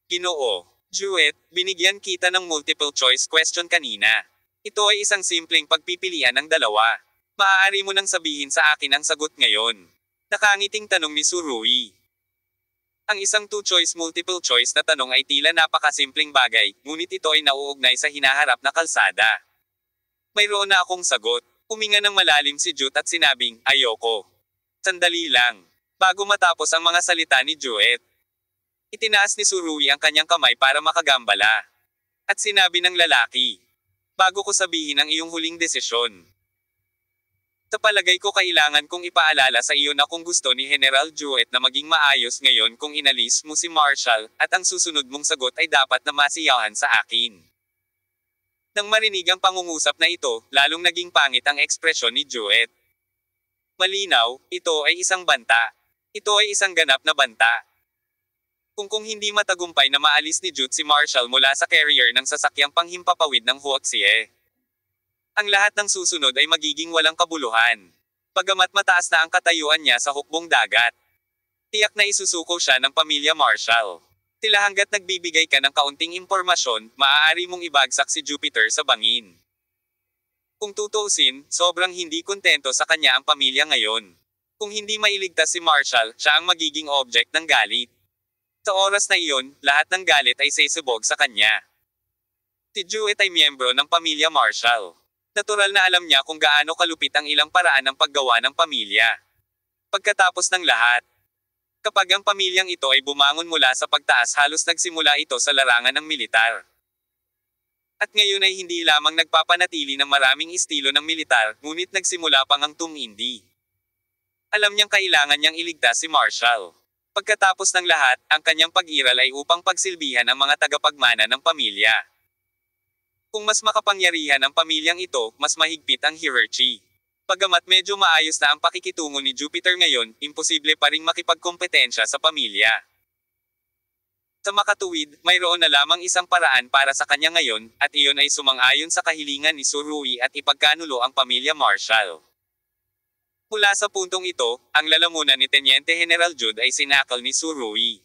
Ginoo, Juet, binigyan kita ng multiple choice question kanina. Ito ay isang simpleng pagpipilian ng dalawa. Maaari mo nang sabihin sa akin ang sagot ngayon. Nakangiting tanong ni Surui. Ang isang two-choice multiple choice na tanong ay tila napakasimpleng bagay, ngunit ito ay nauugnay sa hinaharap na kalsada. Mayroon na akong sagot. Huminga ng malalim si Jut at sinabing, ayoko. Sandali lang. Bago matapos ang mga salita ni Juet, itinaas ni Surui ang kanyang kamay para makagambala. At sinabi ng lalaki, bago ko sabihin ang iyong huling desisyon, sa palagay ko kailangan kong ipaalala sa iyo na kung gusto ni General Juet na maging maayos ngayon kung inalis mo si Marshall, at ang susunod mong sagot ay dapat na masiyahan sa akin. Nang marinig ang pangungusap na ito, lalong naging pangit ang ekspresyon ni Juet. Malinaw, ito ay isang banta. Ito ay isang ganap na banta. Kung hindi matagumpay na maalis ni Jut si Marshall mula sa carrier ng sasakyang panghimpapawid ng Huaxia, ang lahat ng susunod ay magiging walang kabuluhan. Bagamat mataas na ang katayuan niya sa hukbong dagat, tiyak na isusuko siya ng pamilya Marshall. Tila hanggat nagbibigay ka ng kaunting impormasyon, maaari mong ibagsak si Jupiter sa bangin. Kung tutuusin, sobrang hindi kontento sa kanya ang pamilya ngayon. Kung hindi mailigtas si Marshall, siya ang magiging object ng galit. Sa oras na iyon, lahat ng galit ay sesibog sa kanya. Si Juet ay miyembro ng pamilya Marshall. Natural na alam niya kung gaano kalupit ang ilang paraan ng paggawa ng pamilya. Pagkatapos ng lahat, kapag ang pamilyang ito ay bumangon mula sa pagtaas, halos nagsimula ito sa larangan ng militar. At ngayon ay hindi lamang nagpapanatili ng maraming estilo ng militar, ngunit nagsimula pang ang tumindi. Alam niyang kailangan niyang iligtas si Marshall. Pagkatapos ng lahat, ang kanyang pag-iral ay upang pagsilbihan ang mga tagapagmana ng pamilya. Kung mas makapangyarihan ang pamilyang ito, mas mahigpit ang hierarchy. Bagamat medyo maayos na ang pakikitungo ni Jupiter ngayon, imposible pa ring makipagkompetensya sa pamilya. Sa makatuwid, mayroon na lamang isang paraan para sa kanya ngayon, at iyon ay sumang-ayon sa kahilingan ni Surui at ipagkanulo ang pamilya Marshall. Mula sa puntong ito, ang lalamunan ni Teniente General Jude ay sinakal ni Surui.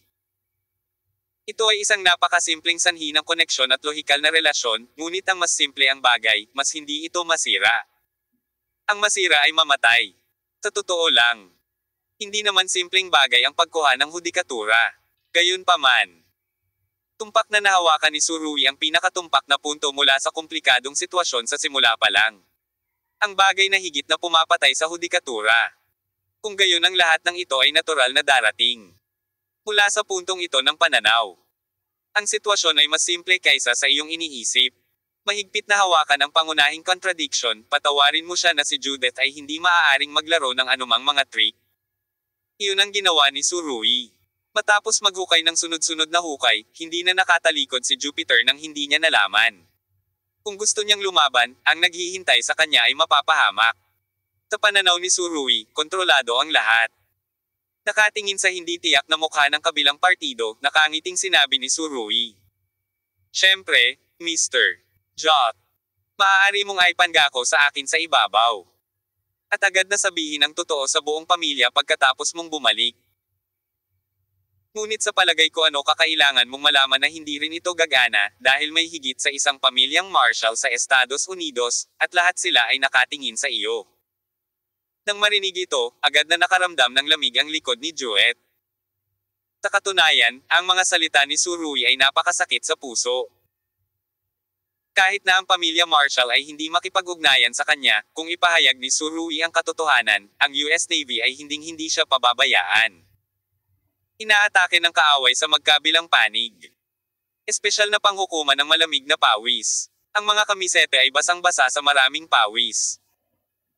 Ito ay isang napakasimpleng sanhi ng koneksyon at lohikal na relasyon, ngunit ang mas simple ang bagay, mas hindi ito masira. Ang masira ay mamatay. Sa totoo lang, hindi naman simpleng bagay ang pagkuha ng hudikatura. Gayunpaman, tumpak na nahawakan ni Surui ang pinakatumpak na punto mula sa komplikadong sitwasyon sa simula pa lang. Ang bagay na higit na pumapatay sa hudikatura. Kung gayon ang lahat ng ito ay natural na darating. Mula sa puntong ito ng pananaw, ang sitwasyon ay mas simple kaysa sa iyong iniisip. Mahigpit na hawakan ang pangunahing contradiction, patawarin mo siya na si Judith ay hindi maaaring maglaro ng anumang mga trick. Iyon ang ginawa ni Surui. Matapos maghukay ng sunod-sunod na hukay, hindi na nakatalikod si Jupiter nang hindi niya nalaman. Kung gusto niyang lumaban, ang naghihintay sa kanya ay mapapahamak. Sa pananaw ni Surui, kontrolado ang lahat. Nakatingin sa hindi tiyak na mukha ng kabilang partido, nakangiting sinabi ni Surui. Siyempre, Mr. Jot. Maaari mong aipangako sa akin sa ibabaw. At agad na sabihin ang totoo sa buong pamilya pagkatapos mong bumalik. Ngunit sa palagay ko kakailangan mong malaman na hindi rin ito gagana, dahil may higit sa isang pamilyang Marshall sa Estados Unidos, at lahat sila ay nakatingin sa iyo. Nang marinig ito, agad na nakaramdam ng lamig ang likod ni Jewett. Sa katunayan, ang mga salita ni Surui ay napakasakit sa puso. Kahit na ang pamilya Marshall ay hindi makipag-ugnayan sa kanya, kung ipahayag ni Surui ang katotohanan, ang US Navy ay hinding-hindi siya pababayaan. Inaatake ng kaaway sa magkabilang panig. Espesyal na panghukuman ng malamig na pawis. Ang mga kamisete ay basang-basa sa maraming pawis.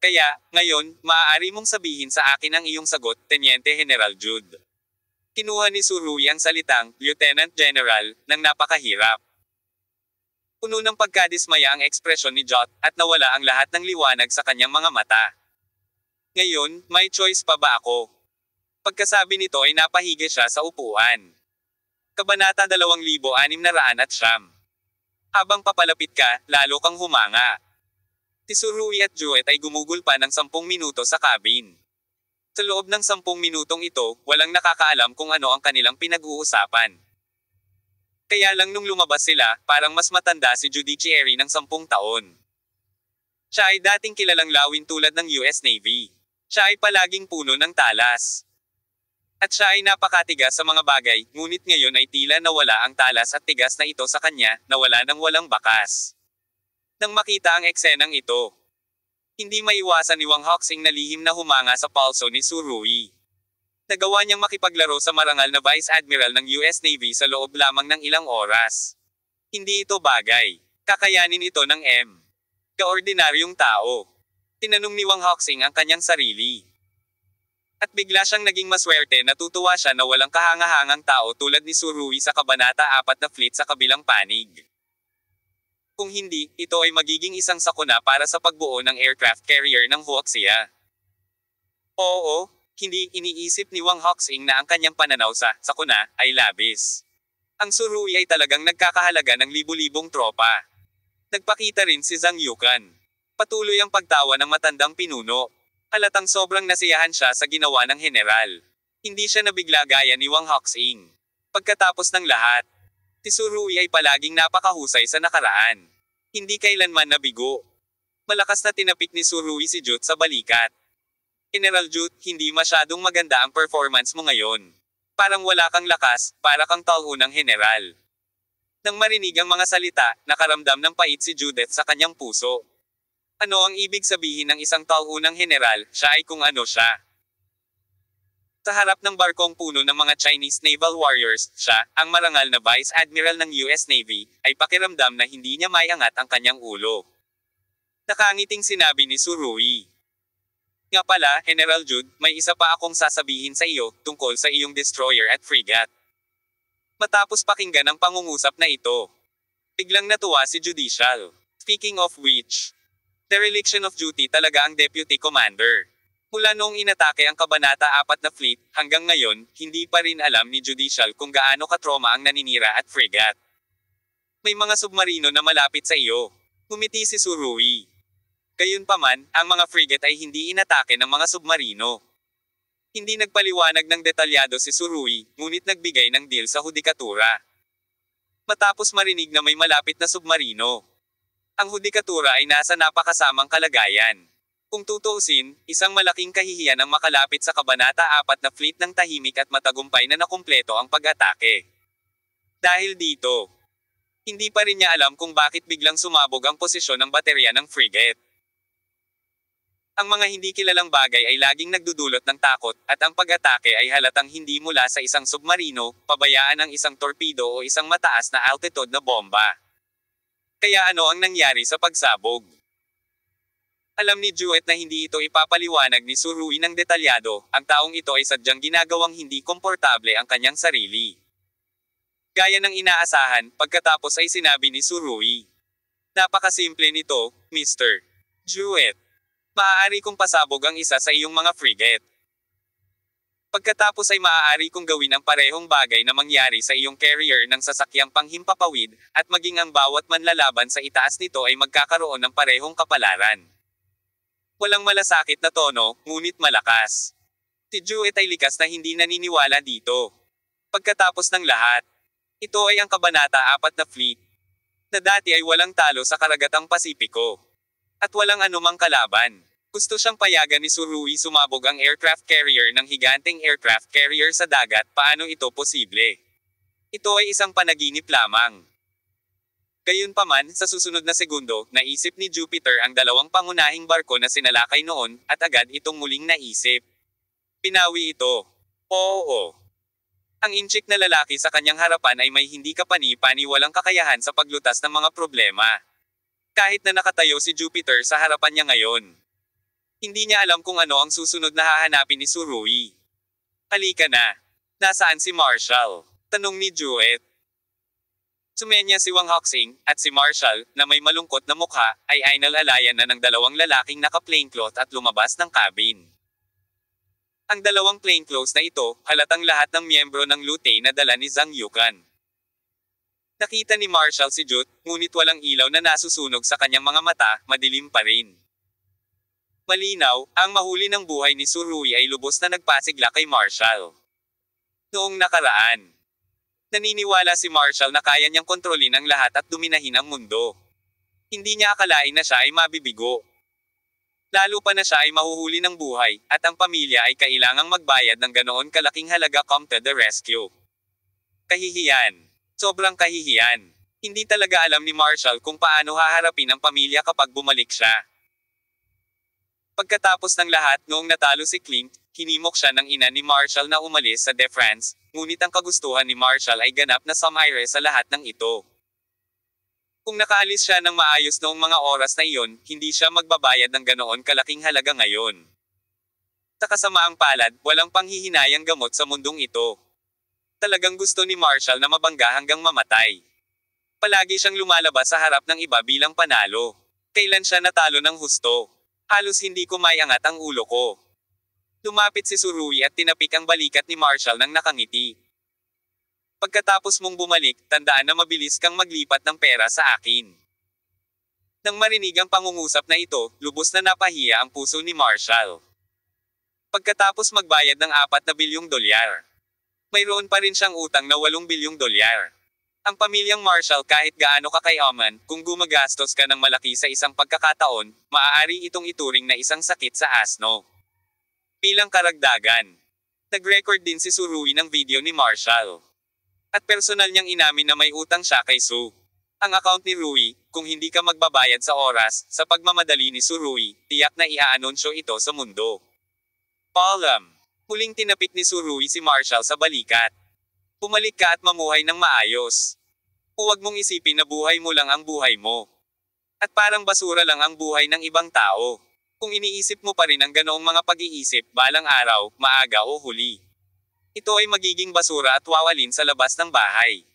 Kaya, ngayon, maaari mong sabihin sa akin ang iyong sagot, Teniente General Jude. Kinuha ni Surui ang salitang, Lieutenant General, ng napakahirap. Puno ng pagkadismaya ang ekspresyon ni Jot, at nawala ang lahat ng liwanag sa kanyang mga mata. Ngayon, may choice pa ba ako? Pagkasabi nito ay napahiga siya sa upuan. Kabanata 2609. Habang papalapit ka, lalo kang humanga. Si Surui at Jewett ay gumugol pa ng 10 minuto sa cabin. Sa loob ng 10 minutong ito, walang nakakaalam kung ano ang kanilang pinag-uusapan. Kaya lang nung lumabas sila, parang mas matanda si Judiciary ng 10 taon. Siya ay dating kilalang lawin tulad ng US Navy. Siya ay palaging puno ng talas. At siya ay napakatigas sa mga bagay, ngunit ngayon ay tila nawala ang talas at tigas na ito sa kanya, nawala ng walang bakas. Nang makita ang eksenang ito, hindi maiwasan ni Wang Hoxing na lihim na humanga sa palso ni Surui. Nagawa niyang makipaglaro sa marangal na Vice Admiral ng US Navy sa loob lamang ng ilang oras. Hindi ito bagay. Kakayanin ito ng kaordinaryong tao. Tinanong ni Wang Hoxing ang kanyang sarili. At bigla siyang naging maswerte, natutuwa siya na walang kahangahangang tao tulad ni Surui sa Kabanata 4 na fleet sa kabilang panig. Kung hindi, ito ay magiging isang sakuna para sa pagbuo ng aircraft carrier ng Huaxia. Oo, hindi iniisip ni Wang Hoxing na ang kanyang pananaw sa sakuna ay labis. Ang Surui ay talagang nagkakahalaga ng libu-libong tropa. Nagpakita rin si Zhang Yukan. Patuloy ang pagtawa ng matandang pinuno. Halatang sobrang nasiyahan siya sa ginawa ng general. Hindi siya nabigla gaya ni Wang Hoxing. Pagkatapos ng lahat, si Surui ay palaging napakahusay sa nakaraan. Hindi kailanman nabigo. Malakas na tinapik ni Surui si Jute sa balikat. General Jute, hindi masyadong maganda ang performance mo ngayon. Parang wala kang lakas, para kang taunang general. Nang marinig ang mga salita, nakaramdam ng pait si Judith sa kanyang puso. Ano ang ibig sabihin ng isang taunang general, siya ay kung ano siya. Sa harap ng barkong puno ng mga Chinese naval warriors, siya, ang marangal na Vice Admiral ng US Navy, ay pakiramdam na hindi niya maiangat ang kanyang ulo. Nakangiting sinabi ni Surui. Nga pala, General Jude, may isa pa akong sasabihin sa iyo, tungkol sa iyong destroyer at frigate. Matapos pakinggan ang pangungusap na ito, biglang natuwa si Judicial. Speaking of which, dereliction of duty talaga ang Deputy Commander. Mula noong inatake ang Kabanata 4 na fleet, hanggang ngayon, hindi pa rin alam ni Judicial kung gaano katroma ang naninira at frigate. May mga submarino na malapit sa iyo. Ngumiti si Surui. Gayunpaman, ang mga frigate ay hindi inatake ng mga submarino. Hindi nagpaliwanag ng detalyado si Surui, ngunit nagbigay ng deal sa hudikatura. Matapos marinig na may malapit na submarino, ang hudikatura ay nasa napakasamang kalagayan. Kung tutuusin, isang malaking kahihiyan ang makalapit sa Kabanata 4 na fleet ng tahimik at matagumpay na nakumpleto ang pag-atake. Dahil dito, hindi pa rin niya alam kung bakit biglang sumabog ang posisyon ng baterya ng frigate. Ang mga hindi kilalang bagay ay laging nagdudulot ng takot, at ang pag-atake ay halatang hindi mula sa isang submarino, pabayaan ng isang torpedo o isang mataas na altitude na bomba. Kaya ano ang nangyari sa pagsabog? Alam ni Jewett na hindi ito ipapaliwanag ni Surui ng detalyado, ang taong ito ay sadyang ginagawang hindi komportable ang kanyang sarili. Gaya ng inaasahan, pagkatapos ay sinabi ni Surui, "Napakasimple nito, Mr. Jewett. Maaari kong pasabog ang isa sa iyong mga frigate. Pagkatapos ay maaari kong gawin ang parehong bagay na mangyari sa iyong carrier ng sasakyang panghimpapawid, at maging ang bawat manlalaban sa itaas nito ay magkakaroon ng parehong kapalaran." Walang malasakit na tono, ngunit malakas. Si Jewett ay likas na hindi naniniwala dito. Pagkatapos ng lahat, ito ay ang Kabanata 4 na fleet, na dati ay walang talo sa karagatang Pasipiko. At walang anumang kalaban. Gusto siyang payagan ni Surui sumabog ang aircraft carrier ng higanteng aircraft carrier sa dagat. Paano ito posible? Ito ay isang panaginip lamang. Gayunpaman, sa susunod na segundo, naisip ni Jupiter ang dalawang pangunahing barko na sinalakay noon, at agad itong muling naisip. Pinawi ito. Oo. Ang inchik na lalaki sa kanyang harapan ay may hindi kapani-pani walang kakayahan sa paglutas ng mga problema. Kahit na nakatayo si Jupiter sa harapan niya ngayon, hindi niya alam kung ano ang susunod na hahanapin ni Surui. "Halika na. Nasaan si Marshall?" tanong ni Jewett. Sumenya si Wang Hoxing, at si Marshall, na may malungkot na mukha, ay inalalayan na ng dalawang lalaking naka-plainclothes at lumabas ng cabin. Ang dalawang plainclothes na ito, halatang lahat ng miyembro ng Lutey na dala ni Zhang Yukan. Nakita ni Marshall si Jut, ngunit walang ilaw na nasusunog sa kanyang mga mata, madilim pa rin. Malinaw, ang mahuli ng buhay ni Surui ay lubos na nagpasigla kay Marshall. Noong nakaraan, naniniwala si Marshall na kaya niyang kontrolin ang lahat at duminahin ang mundo. Hindi niya akalain na siya ay mabibigo. Lalo pa na siya ay mahuhuli ng buhay, at ang pamilya ay kailangang magbayad ng ganoon kalaking halaga. Come to the rescue. Kahihiyan. Sobrang kahihiyan. Hindi talaga alam ni Marshall kung paano haharapin ang pamilya kapag bumalik siya. Pagkatapos ng lahat, noong natalo si Clint, hinimok siya ng ina ni Marshall na umalis sa De France, ngunit ang kagustuhan ni Marshall ay ganap na sumire sa lahat ng ito. Kung nakaalis siya ng maayos noong mga oras na iyon, hindi siya magbabayad ng ganoon kalaking halaga ngayon. Sa kasamaang palad, walang panghihinayang gamot sa mundong ito. Talagang gusto ni Marshall na mabangga hanggang mamatay. Palagi siyang lumalabas sa harap ng iba bilang panalo. Kailan siya natalo ng husto? Halos hindi ko maiangat ang ulo ko. Lumapit si Surui at tinapik ang balikat ni Marshall nang nakangiti. "Pagkatapos mong bumalik, tandaan na mabilis kang maglipat ng pera sa akin." Nang marinig ang pangungusap na ito, lubos na napahiya ang puso ni Marshall. Pagkatapos magbayad ng 4 bilyong dolyar, mayroon pa rin siyang utang na 8 bilyong dolyar. Ang pamilyang Marshall kahit gaano kakayaman, kung gumagastos ka ng malaki sa isang pagkakataon, maaari itong ituring na isang sakit sa asno. Bilang karagdagan, nag-record din si Surui ng video ni Marshall. At personal niyang inamin na may utang siya kay Su. Ang account ni Rui, kung hindi ka magbabayad sa oras, sa pagmamadali ni Surui, tiyak na iaanunsyo ito sa mundo. Paalam. Muling tinapik ni Surui si Marshall sa balikat. "Pumalik ka at mamuhay ng maayos. Huwag mong isipin na buhay mo lang ang buhay mo. At parang basura lang ang buhay ng ibang tao. Kung iniisip mo pa rin ang ganoong mga pag-iisip, balang araw, maaga o huli, ito ay magiging basura at wawalin sa labas ng bahay.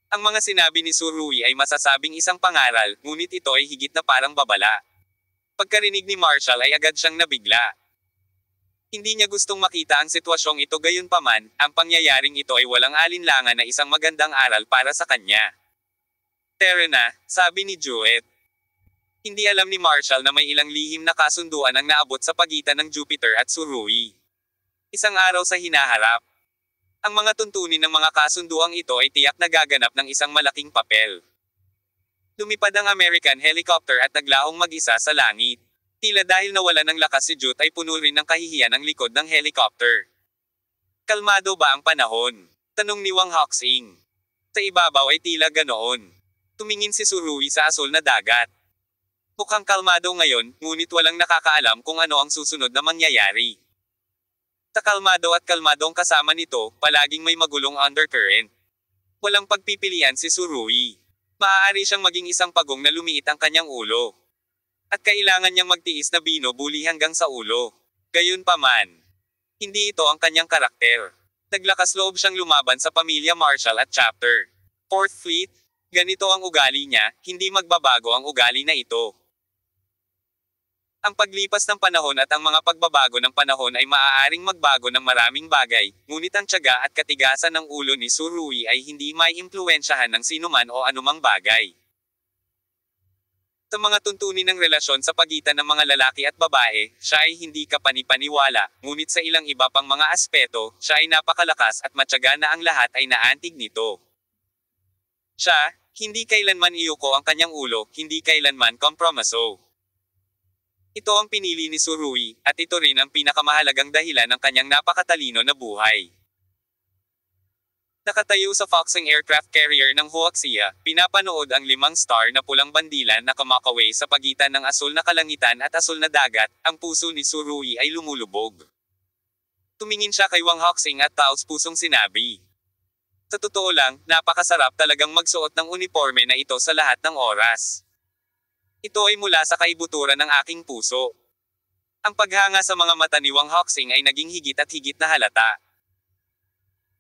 Ang mga sinabi ni Surui ay masasabing isang pangaral, ngunit ito ay higit na parang babala. Pagkarinig ni Marshall ay agad siyang nabigla. Hindi niya gustong makita ang sitwasyong ito, gayunpaman, ang pangyayaring ito ay walang alinlangan na isang magandang aral para sa kanya. Tara na, sabi ni Jewett. Hindi alam ni Marshall na may ilang lihim na kasunduan ang naabot sa pagitan ng Jupiter at Surui. Isang araw sa hinaharap. Ang mga tuntunin ng mga kasunduang ito ay tiyak na gaganap ng isang malaking papel. Lumipad ang American helicopter at naglahong mag-isa sa langit. Tila dahil nawala ng lakas si Jute ay puno rin ng kahihiyan ang likod ng helicopter. Kalmado ba ang panahon? Tanong ni Wang Hoxing. Sa ibabaw ay tila ganoon. Tumingin si Surui sa asul na dagat. Mukhang kalmado ngayon, ngunit walang nakakaalam kung ano ang susunod na mangyayari. Sa kalmado at kalmadong kasama nito, palaging may magulong undercurrent. Walang pagpipilian si Surui. Maaari siyang maging isang pagong na lumiit ang kanyang ulo. At kailangan niyang magtiis na binubuli hanggang sa ulo. Gayunpaman, hindi ito ang kanyang karakter. Naglakas loob siyang lumaban sa pamilya Marshall at Chapter 4th Fleet. Ganito ang ugali niya, hindi magbabago ang ugali na ito. Ang paglipas ng panahon at ang mga pagbabago ng panahon ay maaaring magbago ng maraming bagay, ngunit ang tiyaga at katigasan ng ulo ni Surui ay hindi maiimpluwensyahan ng sinuman o anumang bagay. Sa mga tuntunin ng relasyon sa pagitan ng mga lalaki at babae, siya ay hindi kapani-paniwala, ngunit sa ilang iba pang mga aspeto, siya ay napakalakas at matyaga na ang lahat ay naantig nito. Siya, hindi kailanman iyuko ang kanyang ulo, hindi kailanman kompromiso. Ito ang pinili ni Surui, at ito rin ang pinakamahalagang dahilan ng kanyang napakatalino na buhay. Nakatayo sa Foxing aircraft carrier ng Huaxia, pinapanood ang 5 star na pulang bandila na kumakaway sa pagitan ng asul na kalangitan at asul na dagat. Ang puso ni Surui ay lumulubog. Tumingin siya kay Wang Hoxing at taos-pusong sinabi. Sa totoo lang, napakasarap talagang magsuot ng uniforme na ito sa lahat ng oras. Ito ay mula sa kaibuturan ng aking puso. Ang paghanga sa mga mata ni Wang Hoxing ay naging higit at higit na halata.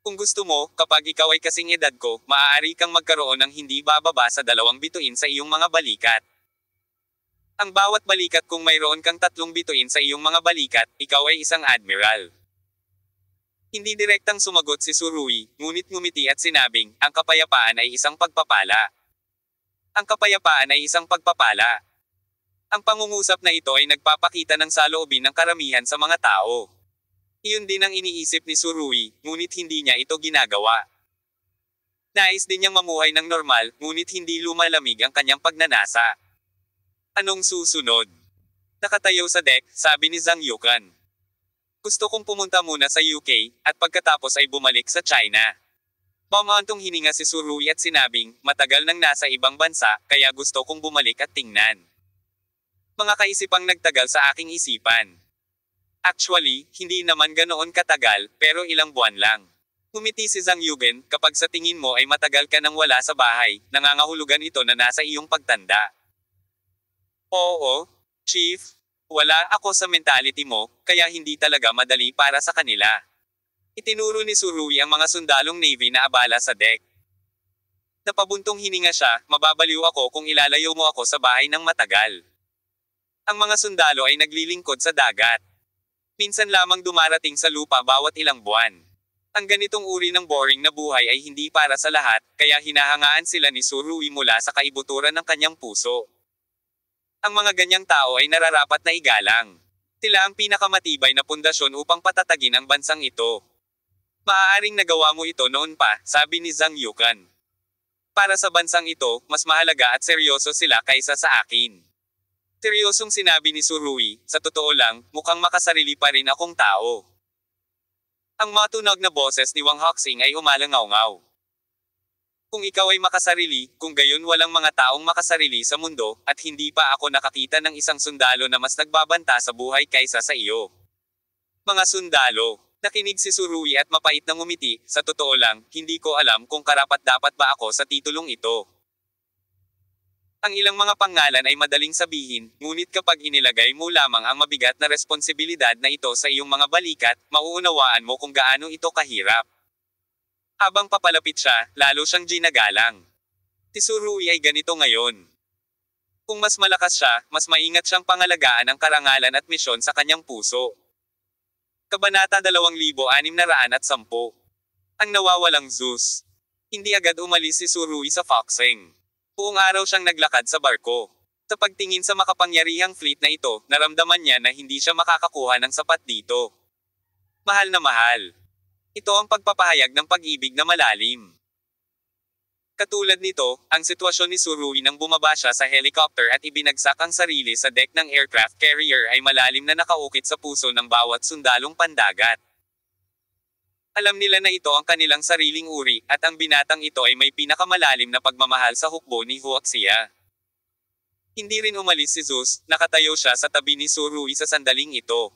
Kung gusto mo, kapag ikaw ay kasing edad ko, maaari kang magkaroon ng hindi bababa sa 2 bituin sa iyong mga balikat. Ang bawat balikat kung mayroon kang 3 bituin sa iyong mga balikat, ikaw ay isang admiral. Hindi direktang sumagot si Surui, ngunit ngumiti at sinabing, ang kapayapaan ay isang pagpapala. Ang kapayapaan ay isang pagpapala. Ang pangungusap na ito ay nagpapakita ng saloobin ng karamihan sa mga tao. Iyon din ang iniisip ni Surui, ngunit hindi niya ito ginagawa. Nais din niyang mamuhay ng normal, ngunit hindi lumalamig ang kanyang pagnanasa. Anong susunod? Nakatayo sa deck, sabi ni Zhang Yukan. Gusto kong pumunta muna sa UK, at pagkatapos ay bumalik sa China. Pamantong hininga si Surui at sinabing, matagal nang nasa ibang bansa, kaya gusto kong bumalik at tingnan. Mga kaisipang nagtagal sa aking isipan. Actually, hindi naman ganoon katagal, pero ilang buwan lang. Ngumiti si Zhang Yugen, kapag sa tingin mo ay matagal ka nang wala sa bahay, nangangahulugan ito na nasa iyong pagtanda. Oo, Chief. Wala ako sa mentality mo, kaya hindi talaga madali para sa kanila. Itinuro ni Surui ang mga sundalong Navy na abala sa deck. Napabuntong hininga siya, mababaliw ako kung ilalayo mo ako sa bahay ng matagal. Ang mga sundalo ay naglilingkod sa dagat. Minsan lamang dumarating sa lupa bawat ilang buwan. Ang ganitong uri ng boring na buhay ay hindi para sa lahat, kaya hinahangaan sila ni Surui mula sa kaibuturan ng kanyang puso. Ang mga ganyang tao ay nararapat na igalang. Sila ang pinakamatibay na pundasyon upang patatagin ang bansang ito. Maaaring nagawa mo ito noon pa, sabi ni Zhang Yukan. Para sa bansang ito, mas mahalaga at seryoso sila kaysa sa akin. Seryosong sinabi ni Surui, sa totoo lang, mukhang makasarili pa rin akong tao. Ang matunog na boses ni Wang Hoxing ay umalangaw-ngaw. Kung ikaw ay makasarili, kung gayon walang mga taong makasarili sa mundo, at hindi pa ako nakakita ng isang sundalo na mas nagbabanta sa buhay kaysa sa iyo. Mga sundalo, nakinig si Surui at mapait na ngumiti, sa totoo lang, hindi ko alam kung karapat-dapat ba ako sa titulong ito. Ang ilang mga pangalan ay madaling sabihin, ngunit kapag inilagay mo lamang ang mabigat na responsibilidad na ito sa iyong mga balikat, mauunawaan mo kung gaano ito kahirap. Habang papalapit siya, lalo siyang ginagalang. Si Surui ay ganito ngayon. Kung mas malakas siya, mas maingat siyang pangalagaan ang karangalan at misyon sa kanyang puso. Kabanata 2610. Ang nawawalang Zeus. Hindi agad umalis si Surui sa Foxing. Buong araw siyang naglakad sa barko. Sa pagtingin sa makapangyarihang fleet na ito, naramdaman niya na hindi siya makakakuha ng sapat dito. Mahal na mahal. Ito ang pagpapahayag ng pag-ibig na malalim. Katulad nito, ang sitwasyon ni Surui nang bumaba siya sa helicopter at ibinagsak ang sarili sa deck ng aircraft carrier ay malalim na nakaukit sa puso ng bawat sundalong pandagat. Alam nila na ito ang kanilang sariling uri, at ang binatang ito ay may pinakamalalim na pagmamahal sa hukbo ni Huaxia. Hindi rin umalis si Zeus, nakatayo siya sa tabi ni Surui sa sandaling ito.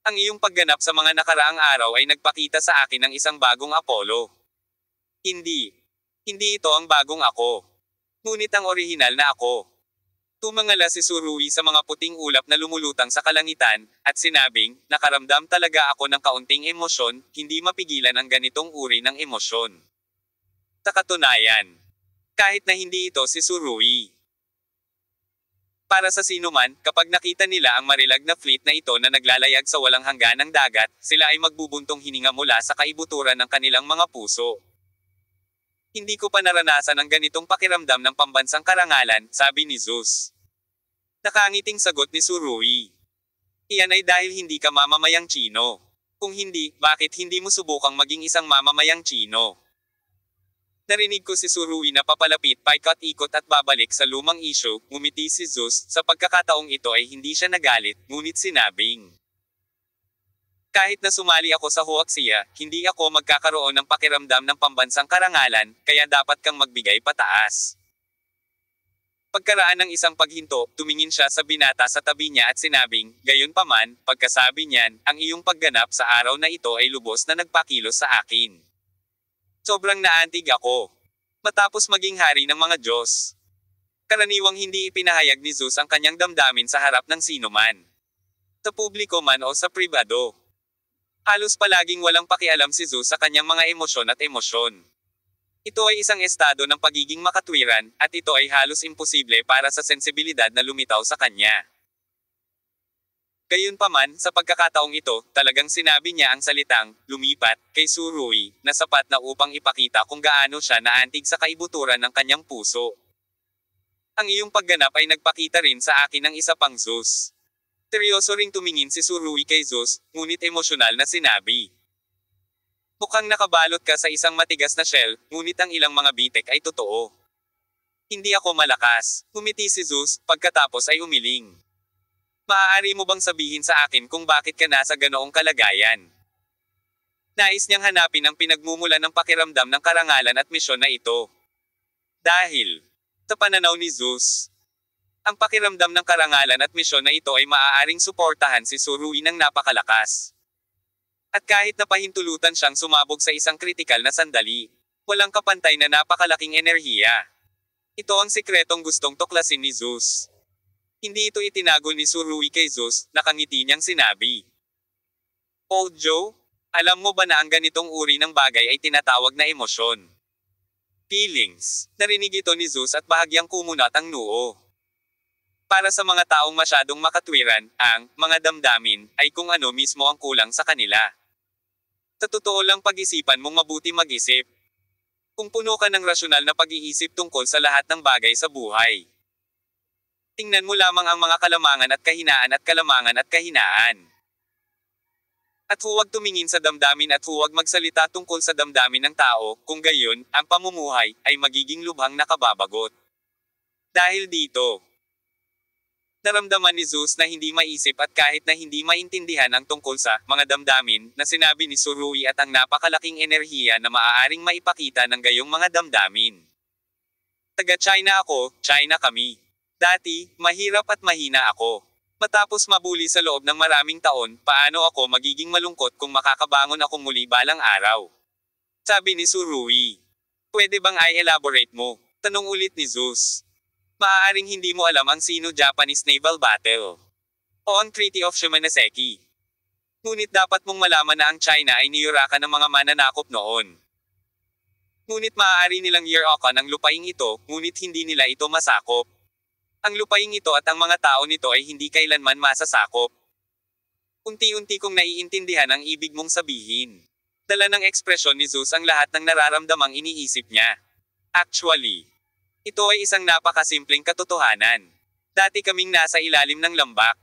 Ang iyong pagganap sa mga nakaraang araw ay nagpakita sa akin ng isang bagong Apollo. Hindi ito ang bagong ako. Ngunit ang orihinal na ako. Tumangala si Surui sa mga puting ulap na lumulutang sa kalangitan, at sinabing, nakaramdam talaga ako ng kaunting emosyon, hindi mapigilan ang ganitong uri ng emosyon. Sa katunayan, kahit na hindi ito si Surui. Para sa sinuman, kapag nakita nila ang marilag na fleet na ito na naglalayag sa walang hangganang dagat, sila ay magbubuntong hininga mula sa kaibuturan ng kanilang mga puso. Hindi ko pa naranasan ang ganitong pakiramdam ng pambansang karangalan, sabi ni Zeus. Nakangiting sagot ni Surui. Iyan ay dahil hindi ka mamamayang Chino. Kung hindi, bakit hindi mo subukang maging isang mamamayang Chino? Narinig ko si Surui na papalapit paikot-ikot at babalik sa lumang issue, ngumiti si Zeus, sa pagkakataong ito ay hindi siya nagalit, ngunit sinabing. Kahit na sumali ako sa Huaxia, hindi ako magkakaroon ng pakiramdam ng pambansang karangalan, kaya dapat kang magbigay pataas. Pagkaraan ng isang paghinto, tumingin siya sa binata sa tabi niya at sinabing, gayunpaman, pagkasabi niyan, ang iyong pagganap sa araw na ito ay lubos na nagpakilos sa akin. Sobrang naantig ako. Matapos maging hari ng mga Diyos. Karaniwang hindi ipinahayag ni Zeus ang kanyang damdamin sa harap ng sinuman. Sa publiko man o sa pribado. Halos palaging walang pakialam si Zeus sa kanyang mga emosyon at emosyon. Ito ay isang estado ng pagiging makatwiran, at ito ay halos imposible para sa sensibilidad na lumitaw sa kanya. Gayunpaman, sa pagkakataong ito, talagang sinabi niya ang salitang, lumipat, kay Surui, na sapat na upang ipakita kung gaano siya naantig sa kaibuturan ng kanyang puso. Ang iyong pagganap ay nagpakita rin sa akin ng isa pang Zeus. Seryoso ring tumingin si Surui kay Zeus, ngunit emosyonal na sinabi. Mukhang nakabalot ka sa isang matigas na shell, ngunit ang ilang mga bitek ay totoo. Hindi ako malakas, ngumiti si Zeus, pagkatapos ay umiling. Maaari mo bang sabihin sa akin kung bakit ka nasa ganoong kalagayan? Nais niyang hanapin ang pinagmumulan ng pakiramdam ng karangalan at misyon na ito. Dahil, sa pananaw ni Zeus, ang pakiramdam ng karangalan at misyon na ito ay maaaring suportahan si Surui ng napakalakas. At kahit napahintulutan siyang sumabog sa isang kritikal na sandali, walang kapantay na napakalaking enerhiya. Ito ang sikretong gustong tuklasin ni Zeus. Hindi ito itinago ni Surui kay Zeus, nakangiti niyang sinabi. Old Joe, alam mo ba na ang ganitong uri ng bagay ay tinatawag na emosyon? Feelings. Narinig ito ni Zeus at bahagyang kumunat ang noo. Para sa mga taong masyadong makatwiran, ang mga damdamin ay kung ano mismo ang kulang sa kanila. Sa totoo lang pag-isipan mong mabuti mag-isip. Kung puno ka ng rasyonal na pag-iisip tungkol sa lahat ng bagay sa buhay. Tingnan mo lamang ang mga kalamangan at kalamangan at kahinaan. At huwag tumingin sa damdamin at huwag magsalita tungkol sa damdamin ng tao, kung gayon, ang pamumuhay ay magiging lubhang nakababagot. Dahil dito, naramdaman ni Zeus na hindi maisip at kahit na hindi maintindihan ang tungkol sa mga damdamin na sinabi ni Surui at ang napakalaking enerhiya na maaaring maipakita ng gayong mga damdamin. Taga-China ako, China kami. Dati, mahirap at mahina ako. Matapos mabuli sa loob ng maraming taon, paano ako magiging malungkot kung makakabangon ako muli balang araw? Sabi ni Surui. Pwede bang i-elaborate mo? Tanong ulit ni Zeus. Maaaring hindi mo alam ang Sino-Japanese Naval Battle o ang Treaty of Shimonoseki. Ngunit dapat mong malaman na ang China ay niyurakan ng mga mananakop noon. Ngunit maaari nilang yurakan ang lupaing ito, ngunit hindi nila ito masakop. Ang lupaing ito at ang mga tao nito ay hindi kailanman masasakop. Unti-unti kong naiintindihan ang ibig mong sabihin. Dala ng ekspresyon ni Zeus ang lahat ng nararamdamang iniisip niya. Actually, ito ay isang napakasimpleng katotohanan. Dati kaming nasa ilalim ng lambak.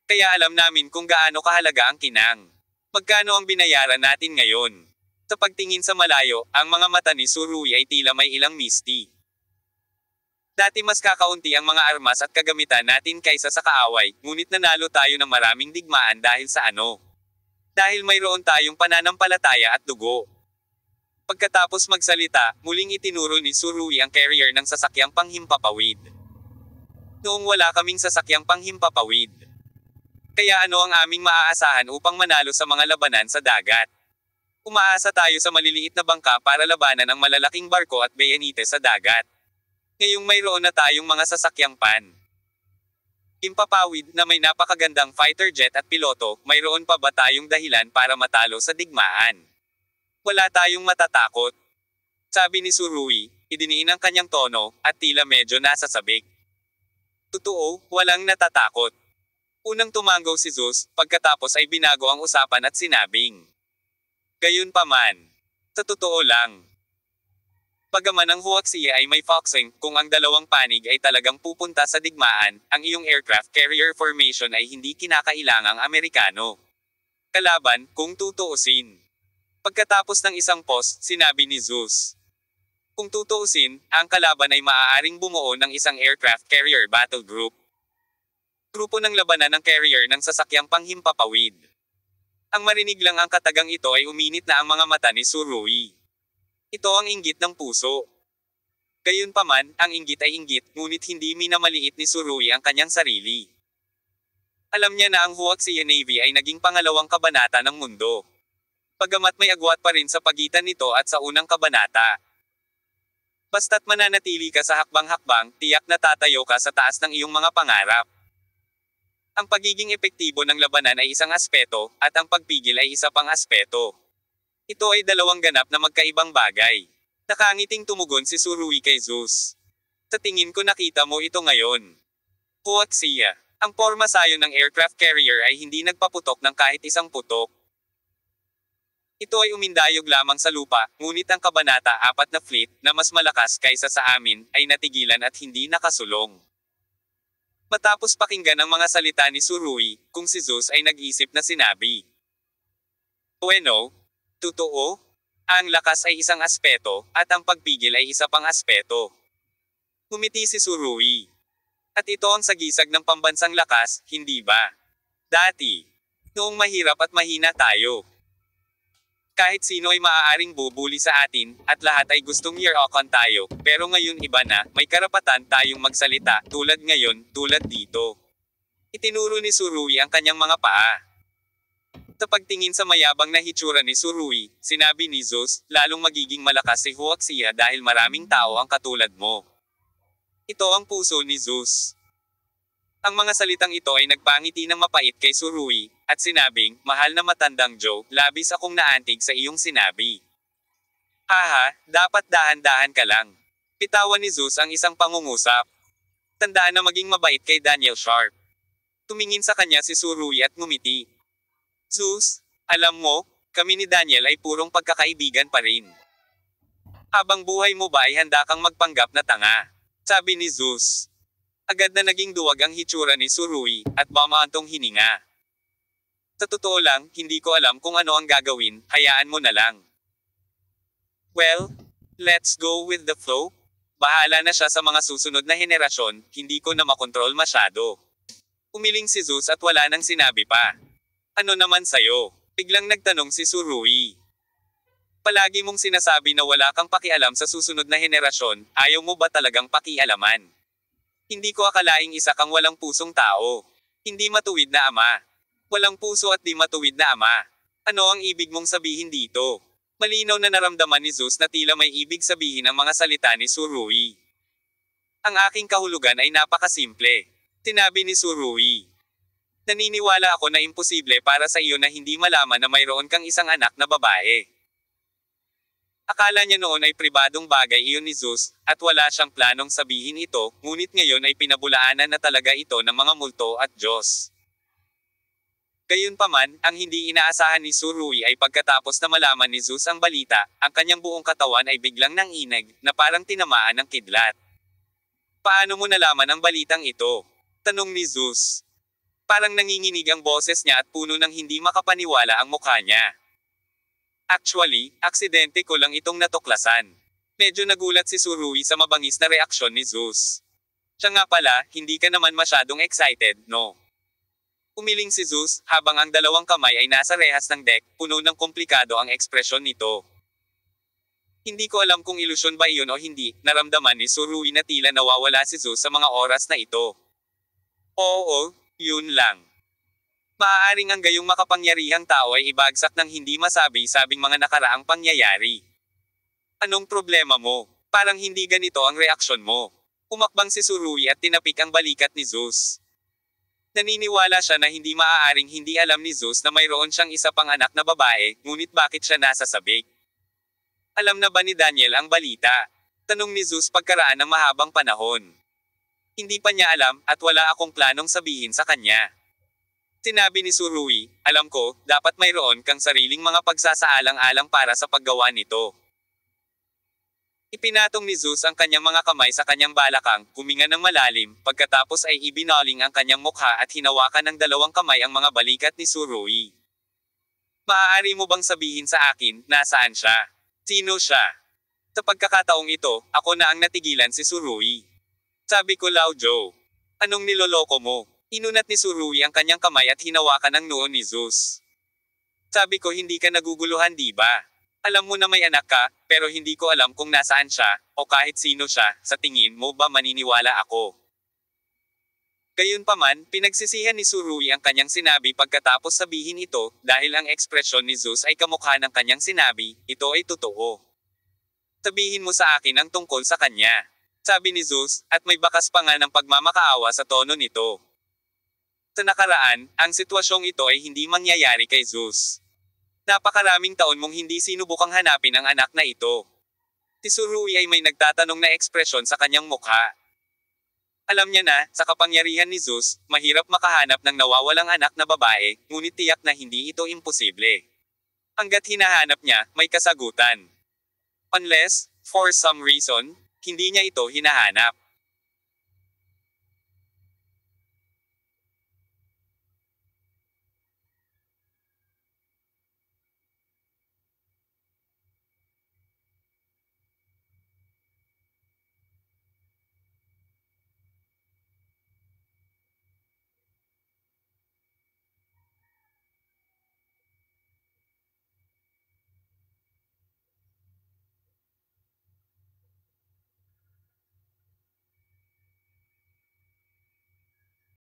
Kaya alam namin kung gaano kahalaga ang kinang. Magkano ang binayaran natin ngayon? Sa pagtingin sa malayo, ang mga mata ni Surui ay tila may ilang misty. Dati mas kakaunti ang mga armas at kagamitan natin kaysa sa kaaway, ngunit nanalo tayo ng maraming digmaan dahil sa ano? Dahil mayroon tayong pananampalataya at dugo. Pagkatapos magsalita, muling itinuro ni Surui ang carrier ng sasakyang panghimpapawid. Noong wala kaming sasakyang panghimpapawid. Kaya ano ang aming maaasahan upang manalo sa mga labanan sa dagat? Umaasa tayo sa maliliit na bangka para labanan ang malalaking barko at bayanites sa dagat. Ngayong mayroon na tayong mga sasakyang himpapawid na may napakagandang fighter jet at piloto, mayroon pa ba tayong dahilan para matalo sa digmaan? Wala tayong matatakot. Sabi ni Surui, idiniin ang kanyang tono, at tila medyo nasasabik. Totoo, walang natatakot. Unang tumango si Zeus, pagkatapos ay binago ang usapan at sinabing. Gayunpaman. Sa totoo lang. Pagaman ang huaksiya ay may foxing, kung ang dalawang panig ay talagang pupunta sa digmaan, ang iyong aircraft carrier formation ay hindi kinakailangang Amerikano. Kalaban, kung tutuusin. Pagkatapos ng isang post, sinabi ni Zeus. Kung tutuusin, ang kalaban ay maaaring bumuo ng isang aircraft carrier battle group. Grupo ng labanan ng carrier ng sasakyang panghimpapawid. Ang marinig lang ang katagang ito ay uminit na ang mga mata ni Surui. Ito ang inggit ng puso. Gayunpaman, ang inggit ay inggit, ngunit hindi minamaliit ni Surui ang kanyang sarili. Alam niya na ang Huaxia Navy ay naging pangalawang kabanata ng mundo. Pagamat may agwat pa rin sa pagitan nito at sa unang kabanata. Basta't mananatili ka sa hakbang-hakbang, tiyak na tatayo ka sa taas ng iyong mga pangarap. Ang pagiging epektibo ng labanan ay isang aspeto, at ang pagpigil ay isa pang aspeto. Ito ay dalawang ganap na magkaibang bagay. Nakangiting tumugon si Surui kay Zeus. Sa tingin ko nakita mo ito ngayon. Huaxia. Ang porma sayo ng aircraft carrier ay hindi nagpaputok ng kahit isang putok. Ito ay umindayog lamang sa lupa, ngunit ang kabanata 4 na fleet, na mas malakas kaysa sa amin, ay natigilan at hindi nakasulong. Matapos pakinggan ang mga salita ni Surui, kung si Zeus ay nag-isip na sinabi. Bueno, totoo, ang lakas ay isang aspeto, at ang pagpigil ay isa pang aspeto. Ngumiti si Surui. At ito ang sagisag ng pambansang lakas, hindi ba? Dati, noong mahirap at mahina tayo. Kahit sino ay maaaring bubuli sa atin, at lahat ay gustong yurakan tayo, pero ngayon iba na, may karapatan tayong magsalita, tulad ngayon, tulad dito. Itinuro ni Surui ang kanyang mga paa. Sa pagtingin sa mayabang na hitsura ni Surui, sinabi ni Zeus, lalong magiging malakas si Huaxia dahil maraming tao ang katulad mo. Ito ang puso ni Zeus. Ang mga salitang ito ay nagpangiti ng mapait kay Surui, at sinabing, mahal na matandang Joe, labis akong naantig sa iyong sinabi. Haha, dapat dahan-dahan ka lang. Pitawan ni Zeus ang isang pangungusap. Tandaan na maging mabait kay Daniel Sharp. Tumingin sa kanya si Surui at ngumiti. Zeus, alam mo, kami ni Daniel ay purong pagkakaibigan pa rin. Habang buhay mo ba ay handa kang magpanggap na tanga? Sabi ni Zeus. Agad na naging duwag ang hitsura ni Surui, at bamaantong hininga. Sa totoo lang, hindi ko alam kung ano ang gagawin, hayaan mo na lang. Well, let's go with the flow. Bahala na siya sa mga susunod na henerasyon, hindi ko na makontrol masyado. Umiling si Zeus at wala nang sinabi pa. Ano naman sayo? Biglang nagtanong si Surui. Palagi mong sinasabi na wala kang pakialam sa susunod na henerasyon, ayaw mo ba talagang pakialaman? Hindi ko akalaing isa kang walang pusong tao. Hindi matuwid na ama. Walang puso at di matuwid na ama. Ano ang ibig mong sabihin dito? Malinaw na naramdaman ni Zeus na tila may ibig sabihin ang mga salita ni Surui. Ang aking kahulugan ay napakasimple. Tinabi ni Surui. Naniniwala ako na imposible para sa iyo na hindi malaman na mayroon kang isang anak na babae. Akala niya noon ay pribadong bagay iyon ni Zeus, at wala siyang planong sabihin ito, ngunit ngayon ay pinabulaanan na talaga ito ng mga multo at Diyos. Gayunpaman, ang hindi inaasahan ni Surui ay pagkatapos na malaman ni Zeus ang balita, ang kanyang buong katawan ay biglang nanginag, na parang tinamaan ng kidlat. Paano mo nalaman ang balitang ito? Tanong ni Zeus. Parang nanginginig ang boses niya at puno ng hindi makapaniwala ang mukha niya. Actually, aksidente ko lang itong natuklasan. Medyo nagulat si Surui sa mabangis na reaksyon ni Zeus. Siya nga pala, hindi ka naman masyadong excited, no? Umiling si Zeus, habang ang dalawang kamay ay nasa rehas ng deck, puno ng komplikado ang ekspresyon nito. Hindi ko alam kung ilusyon ba iyon o hindi, naramdaman ni Surui na tila nawawala si Zeus sa mga oras na ito. Oo, yun lang. Maaaring ang gayong makapangyarihang tao ay ibagsak ng hindi masabi-sabing mga nakaraang pangyayari. Anong problema mo? Parang hindi ganito ang reaksyon mo. Umakbang si Surui at tinapik ang balikat ni Zeus. Naniniwala siya na hindi maaaring hindi alam ni Zeus na mayroon siyang isa pang anak na babae, ngunit bakit siya nasa sabik? Alam na ba ni Daniel ang balita? Tanong ni Zeus pagkaraan ng mahabang panahon. Hindi pa niya alam, at wala akong planong sabihin sa kanya. Sinabi ni Surui, alam ko, dapat mayroon kang sariling mga pagsasaalang-alang para sa paggawa nito. Ipinatong ni Zeus ang kanyang mga kamay sa kanyang balakang, huminga ng malalim, pagkatapos ay ibinaling ang kanyang mukha at hinawakan ng dalawang kamay ang mga balikat ni Surui. Maaari mo bang sabihin sa akin, nasaan siya? Sino siya? Sa pagkakataong ito, ako na ang natigilan si Surui. Sabi ko, Lao Joe. Anong niloloko mo? Inunat ni Surui ang kanyang kamay at hinawakan ang noo ni Zeus. Sabi ko hindi ka naguguluhan di ba? Alam mo na may anak ka, pero hindi ko alam kung nasaan siya, o kahit sino siya, sa tingin mo ba maniniwala ako? Gayunpaman, pinagsisihan ni Surui ang kanyang sinabi pagkatapos sabihin ito, dahil ang ekspresyon ni Zeus ay kamukha ng kanyang sinabi, ito ay totoo. Sabihin mo sa akin ang tungkol sa kanya. Sabi ni Zeus, at may bakas pa nga ng pagmamakaawa sa tono nito. Sa nakaraan, ang sitwasyong ito ay hindi mangyayari kay Zeus. Napakaraming taon mong hindi sinubukang hanapin ang anak na ito. Si Surui ay may nagtatanong na ekspresyon sa kanyang mukha. Alam niya na, sa kapangyarihan ni Zeus, mahirap makahanap ng nawawalang anak na babae, ngunit tiyak na hindi ito imposible. Hanggat hinahanap niya, may kasagutan. Unless, for some reason, hindi niya ito hinahanap.